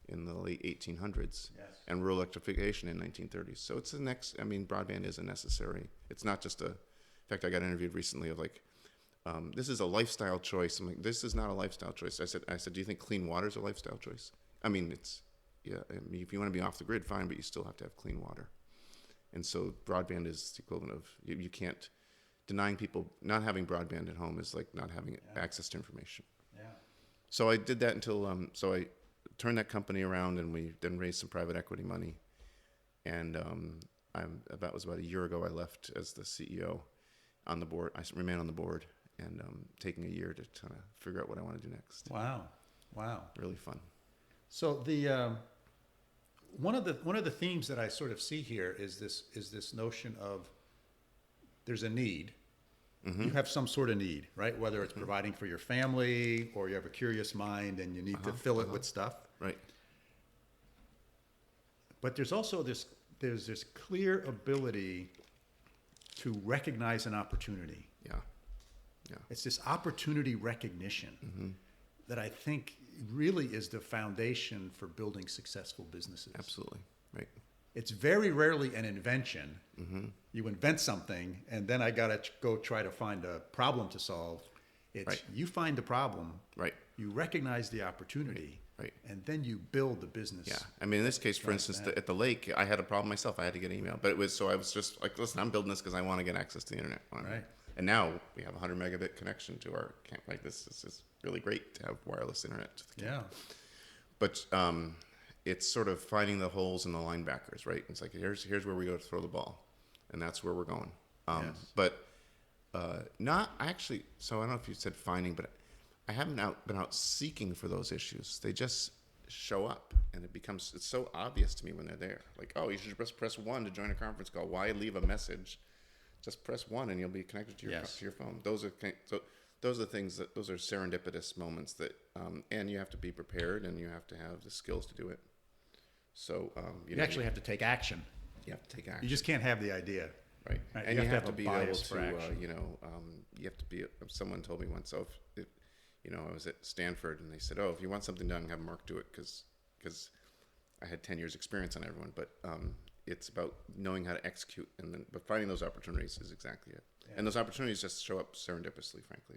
in the late 1800s and rural electrification in 1930s. So it's broadband is a necessary. It's not just in fact, I got interviewed recently of like, this is a lifestyle choice. I'm like, this is not a lifestyle choice. I said, do you think clean water is a lifestyle choice? I mean, if you want to be off the grid, fine, but you still have to have clean water. And so broadband is the equivalent of, you can't, denying people not having broadband at home is like not having access to information. Yeah. So I did that until, so I turned that company around, and we then raised some private equity money. And that was about a year ago I left as the CEO on the board. I remain on the board, and taking a year to kind of figure out what I want to do next. Wow. Really fun. So the one of the themes that I sort of see here is this notion of there's a need. Mm-hmm. You have some sort of need, right? Whether it's providing for your family, or you have a curious mind and you need to fill it with stuff. Right. But there's also this clear ability to recognize an opportunity. Yeah. It's this opportunity recognition that I think really is the foundation for building successful businesses. Absolutely. Right. It's very rarely an invention. Mm-hmm. You invent something, and then I got to go try to find a problem to solve. It's you find the problem, you recognize the opportunity, and then you build the business. Yeah. I mean, in this case, for instance, at the lake, I had a problem myself. I had to get email. But I was just like, listen, I'm building this because I want to get access to the internet. Right. And now we have a 100 megabit connection to our camp. Like, this is really great to have wireless internet to the camp. Yeah. But it's sort of finding the holes in the linebackers, right? It's like, here's where we go to throw the ball, and that's where we're going. But not actually. So I don't know if you said finding, but I haven't been out seeking for those issues. They just show up, and it's so obvious to me when they're there. Like, oh, you should just press 1 to join a conference call. Why leave a message? Just press 1, and you'll be connected to your phone. Those are things those are serendipitous moments that, and you have to be prepared, and you have to have the skills to do it. So you actually have to take action. You have to take action. You just can't have the idea. Right. And you have to be able to, you have to be. Someone told me once, I was at Stanford, and they said, oh, if you want something done, have Mark do it, because I had 10 years experience on everyone, but it's about knowing how to execute, but finding those opportunities is exactly it. Yeah. And those opportunities just show up serendipitously, frankly.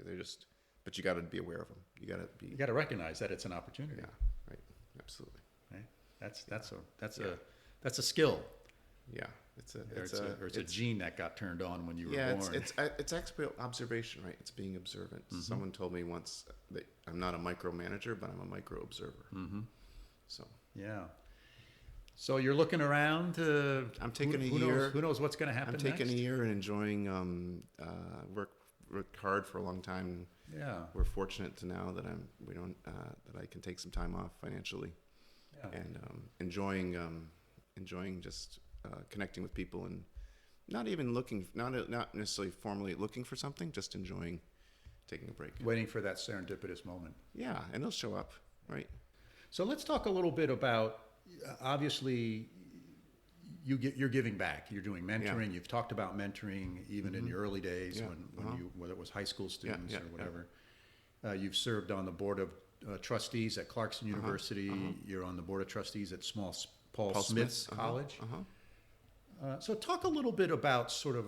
But you got to be aware of them. You got to recognize that it's an opportunity. Yeah. Right. Absolutely. Right. That's a skill. Yeah. It's a gene that got turned on when you were born. It's actually observation, right? It's being observant. Mm-hmm. Someone told me once that I'm not a micromanager, but I'm a micro observer. Mm-hmm. So yeah. So you're looking around. I'm taking a year. Who knows what's going to happen? I'm taking a year and enjoying. Worked hard for a long time. Yeah. We're fortunate to now that that I can take some time off financially, and enjoying just connecting with people and not necessarily formally looking for something, just enjoying taking a break, waiting for that serendipitous moment. Yeah, and it'll show up, right? So let's talk a little bit about. Obviously, you're giving back. You're doing mentoring. Yeah. You've talked about mentoring even in your early days when you, whether it was high school students or whatever. You've served on the board of trustees at Clarkson University. You're on the board of trustees at Paul Smith's College. So talk a little bit about sort of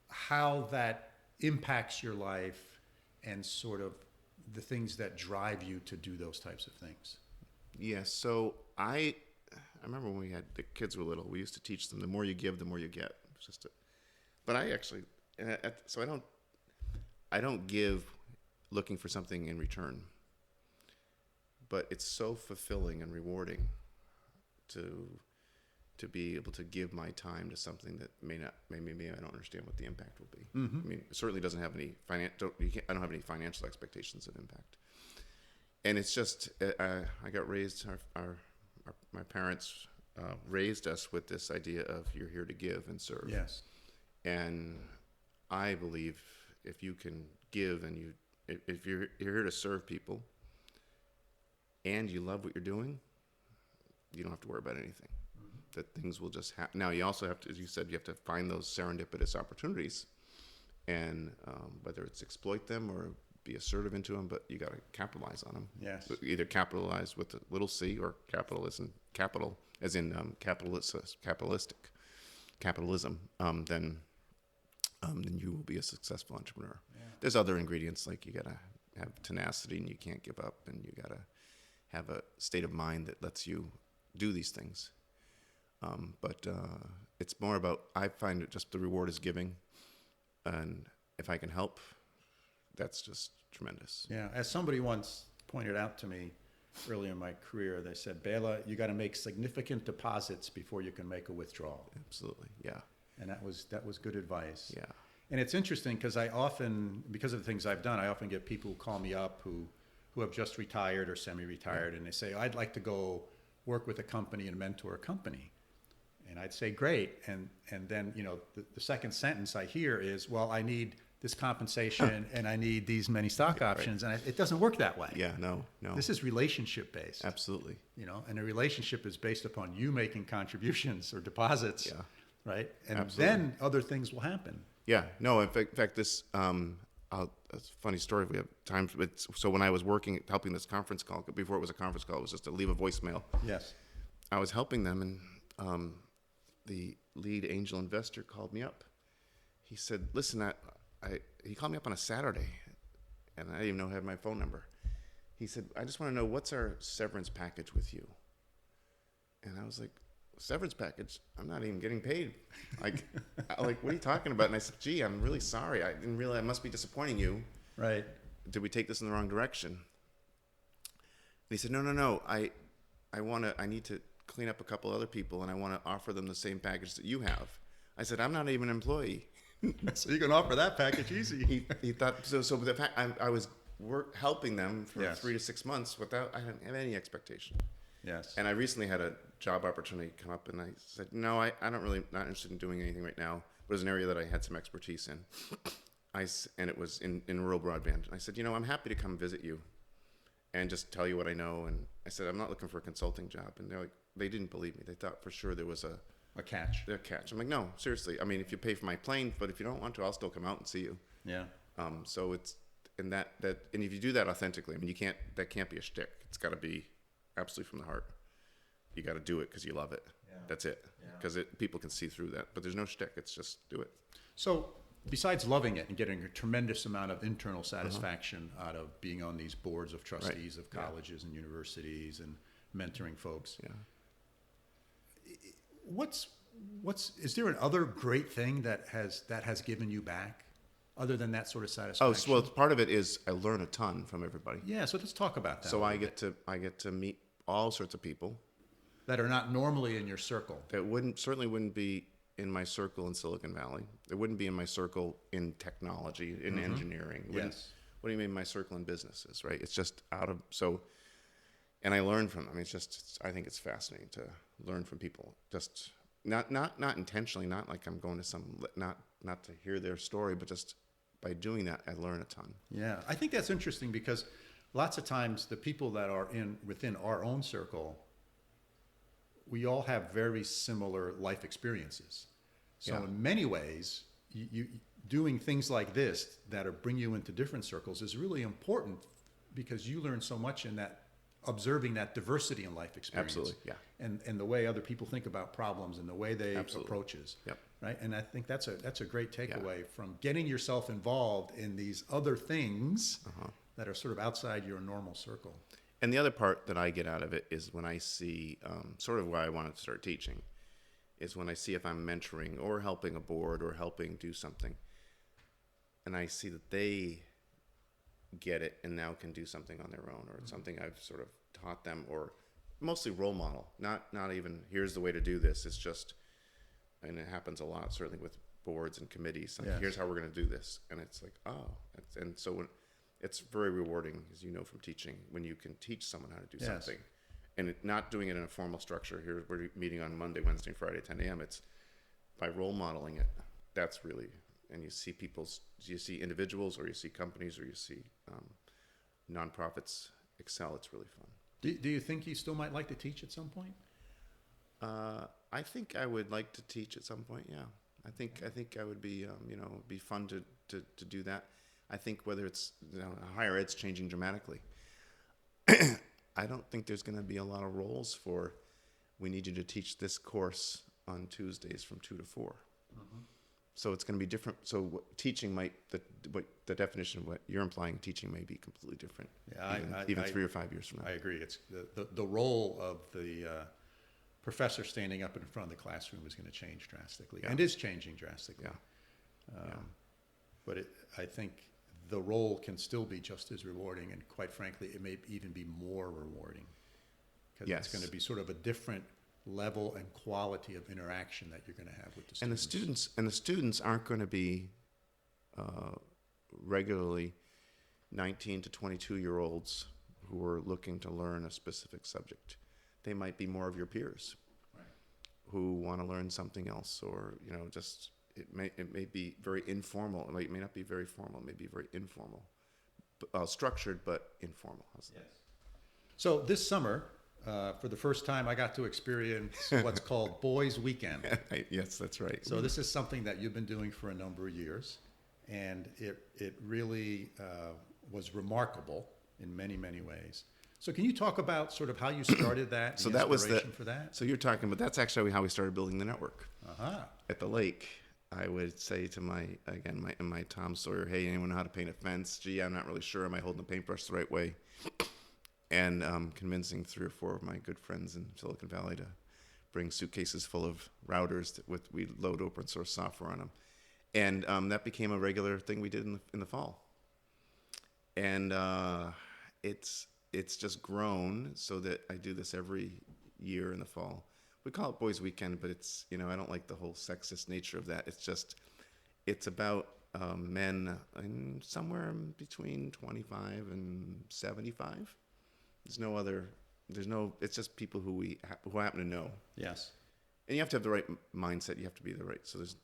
how that impacts your life and sort of the things that drive you to do those types of things. Yes. So I remember when the kids were little, we used to teach them the more you give, the more you get. It's but I actually, so I don't give looking for something in return, but it's so fulfilling and rewarding to be able to give my time to something that maybe I don't understand what the impact will be. Mm-hmm. I mean, it certainly doesn't have any I don't have any financial expectations of impact. And it's just, I got raised, my parents raised us with this idea of you're here to give and serve. Yes. And I believe if you can give and if you're here to serve people and you love what you're doing, you don't have to worry about anything. Mm-hmm. That things will just happen. Now, you also have to, as you said, you have to find those serendipitous opportunities and whether it's exploit them or be assertive into them, but you got to capitalize on them. Yes. Either capitalize with a little c or capital as in capitalism. Then you will be a successful entrepreneur. Yeah. There's other ingredients like you got to have tenacity and you can't give up, and you got to have a state of mind that lets you do these things. But it's more about, I find it just the reward is giving, and if I can help, that's just tremendous. Yeah. As somebody once pointed out to me early in my career, they said, Bela, you got to make significant deposits before you can make a withdrawal. Absolutely. Yeah. And that was good advice. Yeah. And it's interesting because because of the things I've done, I often get people who call me up who have just retired or semi-retired, and they say, I'd like to go work with a company and mentor a company. And I'd say, great. And then, the second sentence I hear is, well, I need this compensation and I need these many stock options. Right. And it doesn't work that way. Yeah, no. This is relationship based. Absolutely. And a relationship is based upon you making contributions or deposits. Yeah. Right. And Absolutely. Then other things will happen. Yeah. No, in fact, this, it's a funny story if we have time. So when I was helping this conference call, before it was a conference call, it was just to leave a voicemail. Yes. I was helping them, and the lead angel investor called me up. He said, listen, he called me up on a Saturday, and I didn't even know I had my phone number. He said, I just want to know, what's our severance package with you? And I was like, severance package? I'm not even getting paid. Like, what are you talking about? And I said, gee, I'm really sorry. I didn't realize I must be disappointing you. Right. Did we take this in the wrong direction? And he said, no. I need to clean up a couple other people, and I want to offer them the same package that you have. I said, I'm not even an employee. So you can offer that package easy. He thought so. The fact I was helping them for 3 to 6 months I didn't have any expectation. Yes. And I recently had a job opportunity come up, and I said, no, not interested in doing anything right now. But it was an area that I had some expertise in. And it was in rural broadband. And I said, I'm happy to come visit you and just tell you what I know. And I said, I'm not looking for a consulting job. And they didn't believe me. They thought for sure there was a catch. A catch. I'm like, no, seriously. I mean, if you pay for my plane, but if you don't want to, I'll still come out and see you. Yeah. So it's, and that, and if you do that authentically, I mean, that can't be a shtick. It's got to be absolutely from the heart. You got to do it because you love it. Yeah. That's it. Because people can see through that. But there's no shtick. It's just do it. So besides loving it and getting a tremendous amount of internal satisfaction out of being on these boards of trustees of colleges and universities and mentoring folks, is there another great thing that has given you back, other than that sort of satisfaction? Well, part of it is I learn a ton from everybody. Yeah, so let's talk about that. So I get to meet all sorts of people that are not normally in your circle. That certainly wouldn't be in my circle in Silicon Valley. It wouldn't be in my circle in technology, in engineering. Yes. What do you mean my circle in businesses, right? It's just and I learn from them. I think it's fascinating to learn from people. Just not intentionally, not like I'm going to not to hear their story, but just by doing that, I learn a ton. Yeah, I think that's interesting because lots of times the people that are within our own circle, we all have very similar life experiences. So in many ways, you doing things like this that bring you into different circles is really important because you learn so much in that, observing that diversity in life experience. Absolutely, yeah. And the way other people think about problems and the way they approaches. Yep. Right. And I think that's a great takeaway from getting yourself involved in these other things that are sort of outside your normal circle. And the other part that I get out of it is when I see, sort of why I wanted to start teaching, is when I see if I'm mentoring or helping a board or helping do something, and I see that they get it and now can do something on their own, or it's something I've sort of taught them, or mostly role model, not even here's the way to do this. It's just, and it happens a lot, certainly with boards and committees. Like, here's how we're going to do this, and it's like, and so when it's very rewarding, as you know from teaching, when you can teach someone how to do something, and not doing it in a formal structure. Here we're meeting on Monday, Wednesday, and Friday at 10 a.m. It's by role modeling it. That's really, and you see individuals, or you see companies, or you see nonprofits excel. It's really fun. Do you think you still might like to teach at some point? I think I would like to teach at some point. Yeah, I think I would be be fun to do that. I think whether it's higher ed's changing dramatically. I don't think there's going to be a lot of roles for. We need you to teach this course on Tuesdays from 2 to 4. So it's going to be different. So teaching the definition of what you're implying, teaching may be completely different. Yeah, even 3 or 5 years from now. I agree. It's the role of the professor standing up in front of the classroom is going to change drastically, and is changing drastically. Yeah. But I think the role can still be just as rewarding, and quite frankly, it may even be more rewarding because it's going to be sort of a different level and quality of interaction that you're going to have with the students. And the students aren't going to be regularly 19 to 22-year-olds who are looking to learn a specific subject. They might be more of your peers who want to learn something else, or just it may be very informal. It may not be very formal. It may be very informal, structured but informal. Yes. So this summer, for the first time, I got to experience what's called Boys Weekend. Yes, that's right. So this is something that you've been doing for a number of years, and it really was remarkable in many, many ways. So can you talk about sort of how you started that? So that was for that. So you're talking about, that's actually how we started building the network. At the lake. I would say to my Tom Sawyer, hey, anyone know how to paint a fence? Gee, I'm not really sure. Am I holding the paintbrush the right way? And convincing 3 or 4 of my good friends in Silicon Valley to bring suitcases full of routers we load open source software on them. And that became a regular thing we did in the fall. And it's just grown so that I do this every year in the fall. We call it Boys Weekend, but it's, I don't like the whole sexist nature of that. It's about men in somewhere between 25 and 75. It's just people who happen to know. Yes. And you have to have the right mindset. You have to be the right. So there's,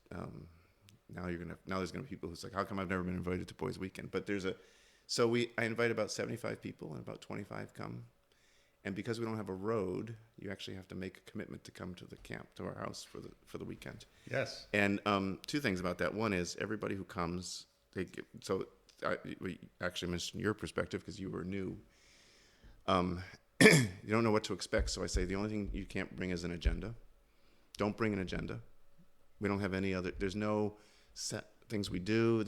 now there's going to be people who's like, how come I've never been invited to Boys Weekend? But I invite about 75 people and about 25 come. And because we don't have a road, you actually have to make a commitment to come to the camp, to our house for the weekend. Yes. And 2 things about that. One is everybody who comes, we actually mentioned your perspective because you were new. You don't know what to expect. So I say the only thing you can't bring is an agenda. Don't bring an agenda. We don't have any other, there's no set things we do.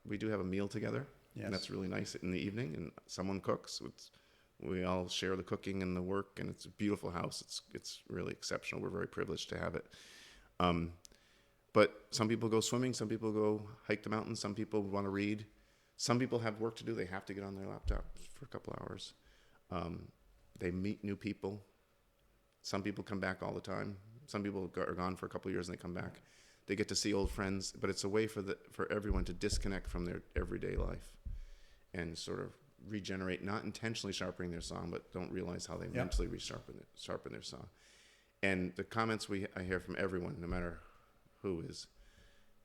We do have a meal together. Yes. And that's really nice in the evening. And someone cooks. We all share the cooking and the work, and it's a beautiful house. It's really exceptional. We're very privileged to have it. But some people go swimming, some people go hike the mountains, some people want to read. Some people have work to do. They have to get on their laptop for a couple hours. They meet new people. Some people come back all the time. Some people are gone for a couple of years and they come back. They get to see old friends, but it's a way for everyone to disconnect from their everyday life and sort of regenerate, not intentionally sharpening their saw, but don't realize how they mentally sharpen their saw. And the comments I hear from everyone, no matter who is,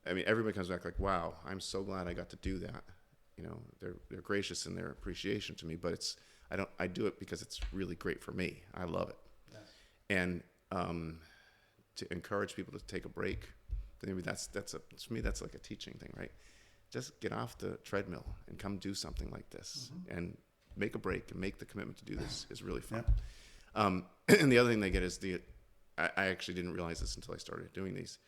I mean, everybody comes back like, wow, I'm so glad I got to do that. You know, they're gracious in their appreciation to me, but I do it because it's really great for me. I love it. Yes. And to encourage people to take a break, maybe to me that's like a teaching thing, right? Just get off the treadmill and come do something like this, and make a break and make the commitment to do this is really fun. Yeah. And the other thing they get is I actually didn't realize this until I started doing these.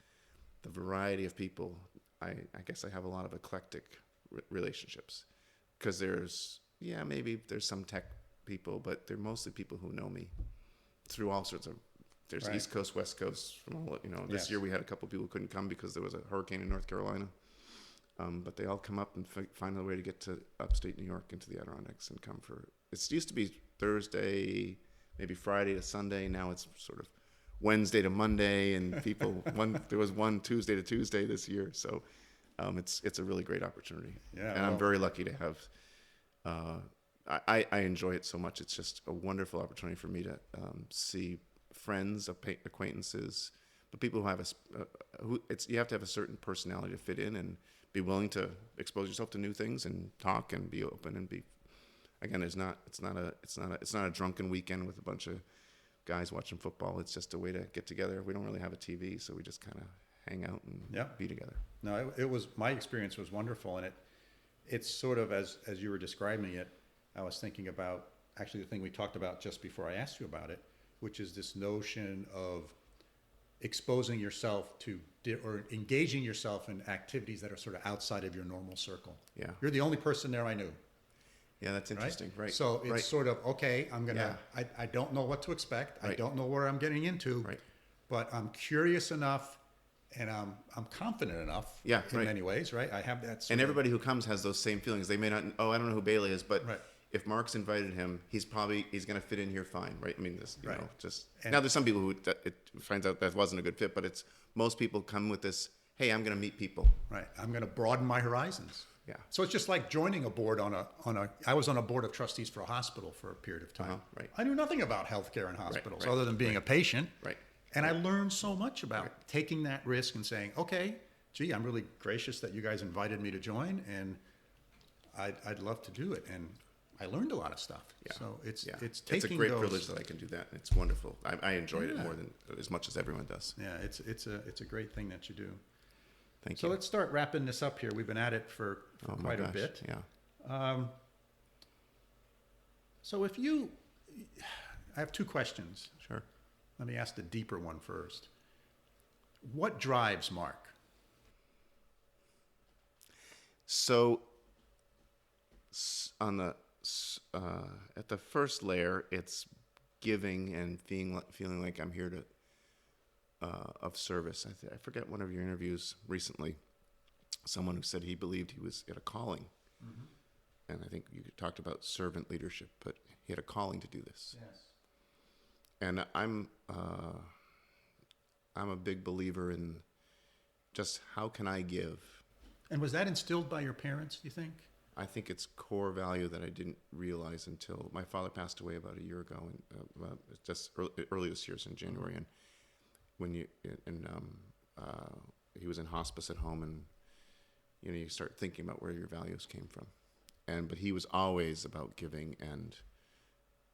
The variety of people. I guess I have a lot of eclectic relationships, because maybe there's some tech people, but they're mostly people who know me through all sorts of. There's right. East Coast, West Coast, from all, this year we had a couple of people who couldn't come because there was a hurricane in North Carolina. But they all come up and find a way to get to upstate New York into the Adirondacks and come for. It used to be Thursday, maybe Friday to Sunday. Now it's sort of Wednesday to Monday, and people. There was one Tuesday to Tuesday this year. So it's a really great opportunity. Yeah, and I'm very lucky to have. I enjoy it so much. It's just a wonderful opportunity for me to see friends, acquaintances, but people who have you have to have a certain personality to fit in and be willing to expose yourself to new things and talk and be open and be. Again, it's not a drunken weekend with a bunch of guys watching football. It's just a way to get together. We don't really have a TV, so we just kind of hang out and be together. No, it was, my experience was wonderful, and it's sort of as you were describing it, I was thinking about actually the thing we talked about just before I asked you about it, which is this notion of exposing yourself to or engaging yourself in activities that are sort of outside of your normal circle. Yeah, you're the only person there I knew. Yeah, that's interesting. Right. So it's sort of, okay, I'm gonna. Yeah. I don't know what to expect. Right. I don't know where I'm getting into. Right. But I'm curious enough, and I'm confident enough. Yeah. In many ways, right? I have that. And everybody who comes has those same feelings. They may not. Oh, I don't know who Bela is, but. Right. If Mark's invited him, he's going to fit in here fine, right? I mean, now there's some people who it finds out that wasn't a good fit, but most people come with this, hey, I'm going to meet people. Right. I'm going to broaden my horizons. Yeah. So it's just like joining a board I was on a board of trustees for a hospital for a period of time. Right. I knew nothing about healthcare and hospitals other than being a patient. Right. And I learned so much about taking that risk and saying, okay, gee, I'm really gracious that you guys invited me to join, and I'd love to do it. And I learned a lot of stuff. Yeah. So it's taking. It's a great privilege that I can do that. It's wonderful. I enjoyed it more than as much as everyone does. Yeah, it's a great thing that you do. Thank you. So let's start wrapping this up here. We've been at it for quite a bit. Yeah. So I have two questions. Sure. Let me ask the deeper one first. What drives Mark? So at the first layer, it's giving and feeling like I'm here to of service. I forget one of your interviews recently. Someone who said he believed he was at a calling, and I think you talked about servant leadership, but he had a calling to do this. Yes. And I'm a big believer in just how can I give. And was that instilled by your parents, do you think? I think it's core value that I didn't realize until my father passed away about a year ago, and just early this year, in January. And he was in hospice at home, and you start thinking about where your values came from. But he was always about giving, and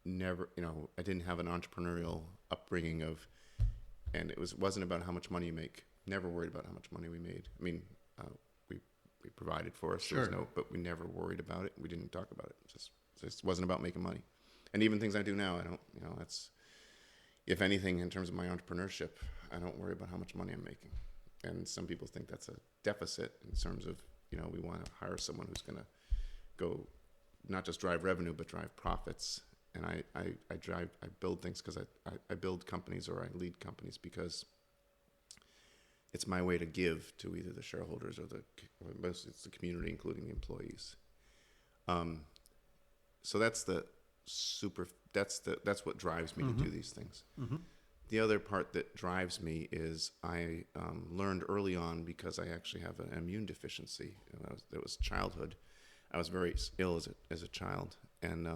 never, I didn't have an entrepreneurial upbringing and it wasn't about how much money you make. Never worried about how much money we made. I mean, we provided for us. Sure. But we never worried about it. We didn't talk about it. It just wasn't about making money. And even things I do now, I don't, that's, if anything, in terms of my entrepreneurship, I don't worry about how much money I'm making. And some people think that's a deficit in terms of, we want to hire someone who's going to go not just drive revenue, but drive profits. And I build things because I build companies, or I lead companies because it's my way to give to either the shareholders or mostly it's the community, including the employees. So that's what drives me to do these things. Mm-hmm. The other part that drives me is I learned early on, because I actually have an immune deficiency. That was childhood. I was very ill as a child, and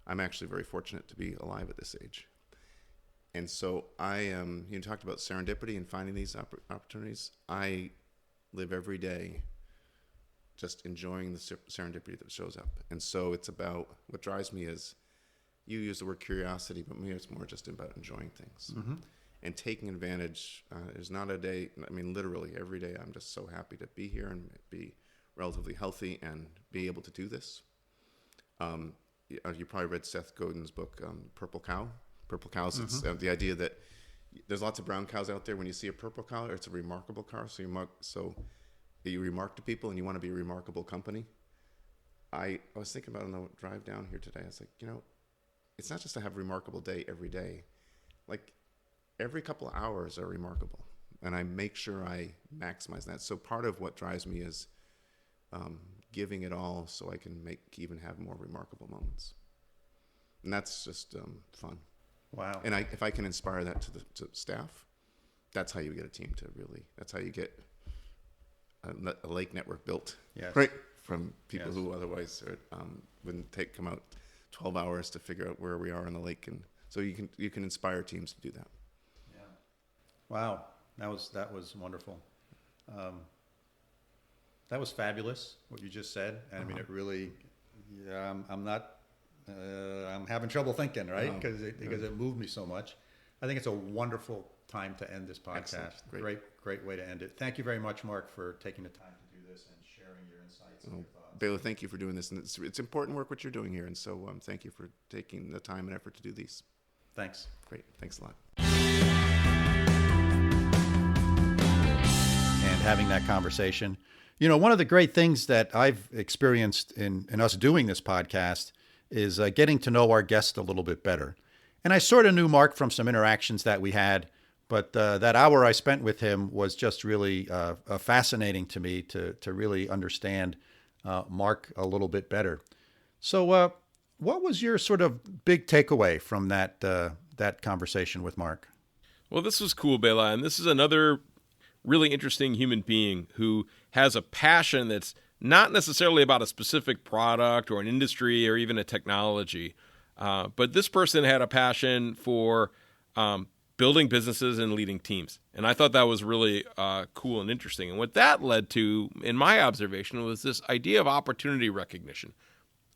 I'm actually very fortunate to be alive at this age. And so you talked about serendipity and finding these opportunities. I live every day just enjoying the serendipity that shows up. And so it's about, what drives me is, you use the word curiosity, but me, it's more just about enjoying things and taking advantage. There's not a day, literally every day, I'm just so happy to be here and be relatively healthy and be able to do this. You probably read Seth Godin's book, Purple Cow. Purple cows, it's the idea that there's lots of brown cows out there. When you see a purple cow, it's a remarkable cow. So you remark to people and you want to be a remarkable company. I was thinking about on the drive down here today. I was like, it's not just to have a remarkable day every day. Like every couple of hours are remarkable. And I make sure I maximize that. So part of what drives me is giving it all so I can even have more remarkable moments. And that's just fun. Wow. And if I can inspire that to staff, that's how you get a team to really, that's how you get a lake network built. Yes. Right? From people who otherwise wouldn't come out 12 hours to figure out where we are in the lake. And so you can inspire teams to do that. Yeah. Wow. That was wonderful. That was fabulous, what you just said. And it really, I'm having trouble thinking, right? Because it moved me so much. I think it's a wonderful time to end this podcast. Great way to end it. Thank you very much, Mark, for taking the time to do this and sharing your insights and your thoughts. Bela, thank you for doing this. And it's important work what you're doing here. And so thank you for taking the time and effort to do these. Thanks. Great. Thanks a lot. And having that conversation. One of the great things that I've experienced in us doing this podcast is getting to know our guest a little bit better. And I sort of knew Mark from some interactions that we had, but that hour I spent with him was just really fascinating to me to really understand Mark a little bit better. So what was your sort of big takeaway from that conversation with Mark? Well, this was cool, Bela, and this is another really interesting human being who has a passion that's not necessarily about a specific product or an industry or even a technology. But this person had a passion for building businesses and leading teams. And I thought that was really cool and interesting. And what that led to, in my observation, was this idea of opportunity recognition.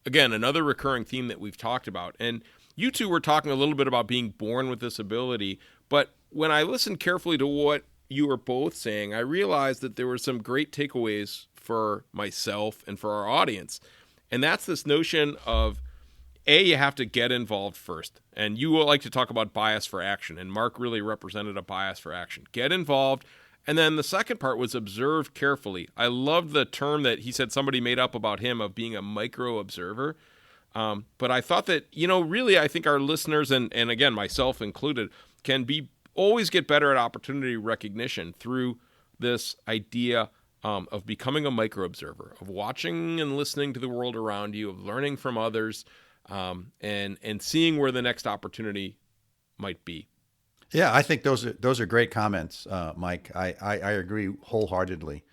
Again, another recurring theme that we've talked about. And you two were talking a little bit about being born with this ability. But when I listened carefully to what you were both saying, I realized that there were some great takeaways for myself and for our audience. And that's this notion of, you have to get involved first. And you will like to talk about bias for action. And Mark really represented a bias for action. Get involved. And then the second part was observe carefully. I loved the term that he said somebody made up about him of being a micro observer. But I thought that, really, I think our listeners, and again, myself included, can always get better at opportunity recognition through this idea of becoming a micro observer, of watching and listening to the world around you, of learning from others, and seeing where the next opportunity might be. Yeah, I think those are great comments, Mike. I agree wholeheartedly.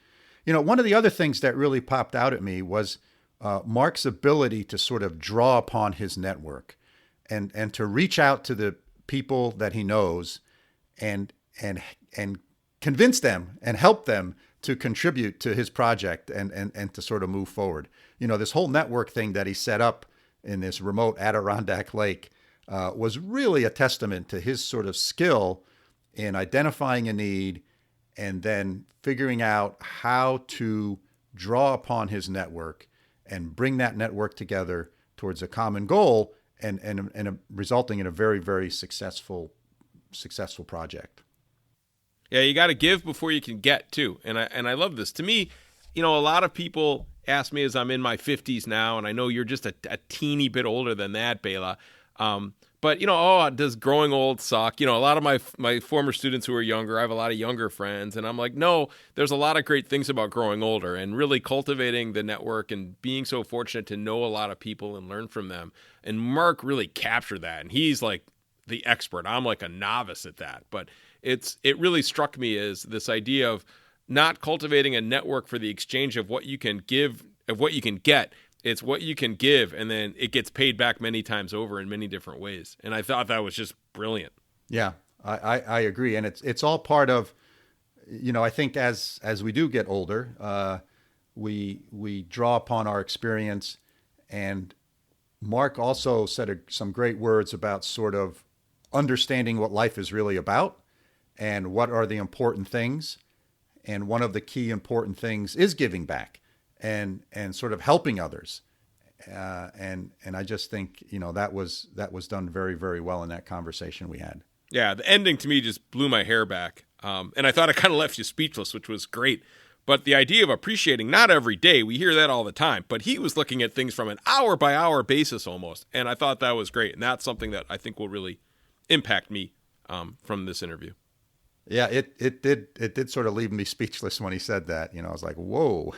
One of the other things that really popped out at me was Mark's ability to sort of draw upon his network and to reach out to the people that he knows and convince them and help them to contribute to his project and to sort of move forward. This whole network thing that he set up in this remote Adirondack Lake was really a testament to his sort of skill in identifying a need and then figuring out how to draw upon his network and bring that network together towards a common goal and resulting in a very, very successful project. Yeah, you got to give before you can get too. And I love this. To me, a lot of people ask me as I'm in my 50s now, and I know you're just a teeny bit older than that, Bela. But, does growing old suck? A lot of my former students who are younger, I have a lot of younger friends, and I'm like, no, there's a lot of great things about growing older and really cultivating the network and being so fortunate to know a lot of people and learn from them. And Mark really captured that, and he's like the expert. I'm like a novice at that. But it really struck me as this idea of not cultivating a network for the exchange of what you can give, of what you can get. It's what you can give, and then it gets paid back many times over in many different ways. And I thought that was just brilliant. Yeah, I agree. And it's all part of, I think as we do get older, we draw upon our experience. And Mark also said some great words about sort of understanding what life is really about and what are the important things. And one of the key important things is giving back. And sort of helping others, and I just think that was done very, very well in that conversation we had. Yeah, the ending to me just blew my hair back, and I thought it kind of left you speechless, which was great. But the idea of appreciating, not every day, we hear that all the time, but he was looking at things from an hour by hour basis almost, and I thought that was great, and that's something that I think will really impact me from this interview. Yeah, it did sort of leave me speechless when he said that. I was like, whoa,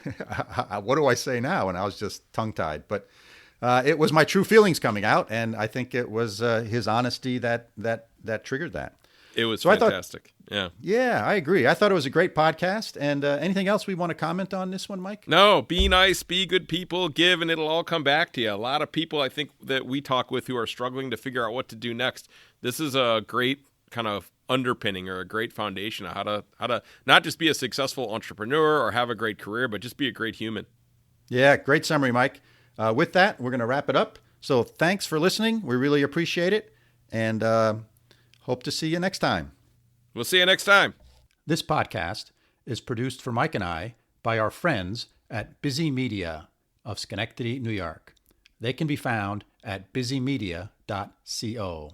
what do I say now? And I was just tongue-tied. But it was my true feelings coming out, and I think it was his honesty that triggered that. It was fantastic. Yeah, I agree. I thought it was a great podcast. And anything else we want to comment on this one, Mike? No, be nice, be good people, give, and it'll all come back to you. A lot of people I think that we talk with who are struggling to figure out what to do next. This is a great kind of underpinning or a great foundation of how to not just be a successful entrepreneur or have a great career, but just be a great human. Yeah, great summary, Mike. With that, we're going to wrap it up. So thanks for listening. We really appreciate it, and hope to see you next time. We'll see you next time. This podcast is produced for Mike and I by our friends at Busy Media of Schenectady, New York. They can be found at busymedia.co.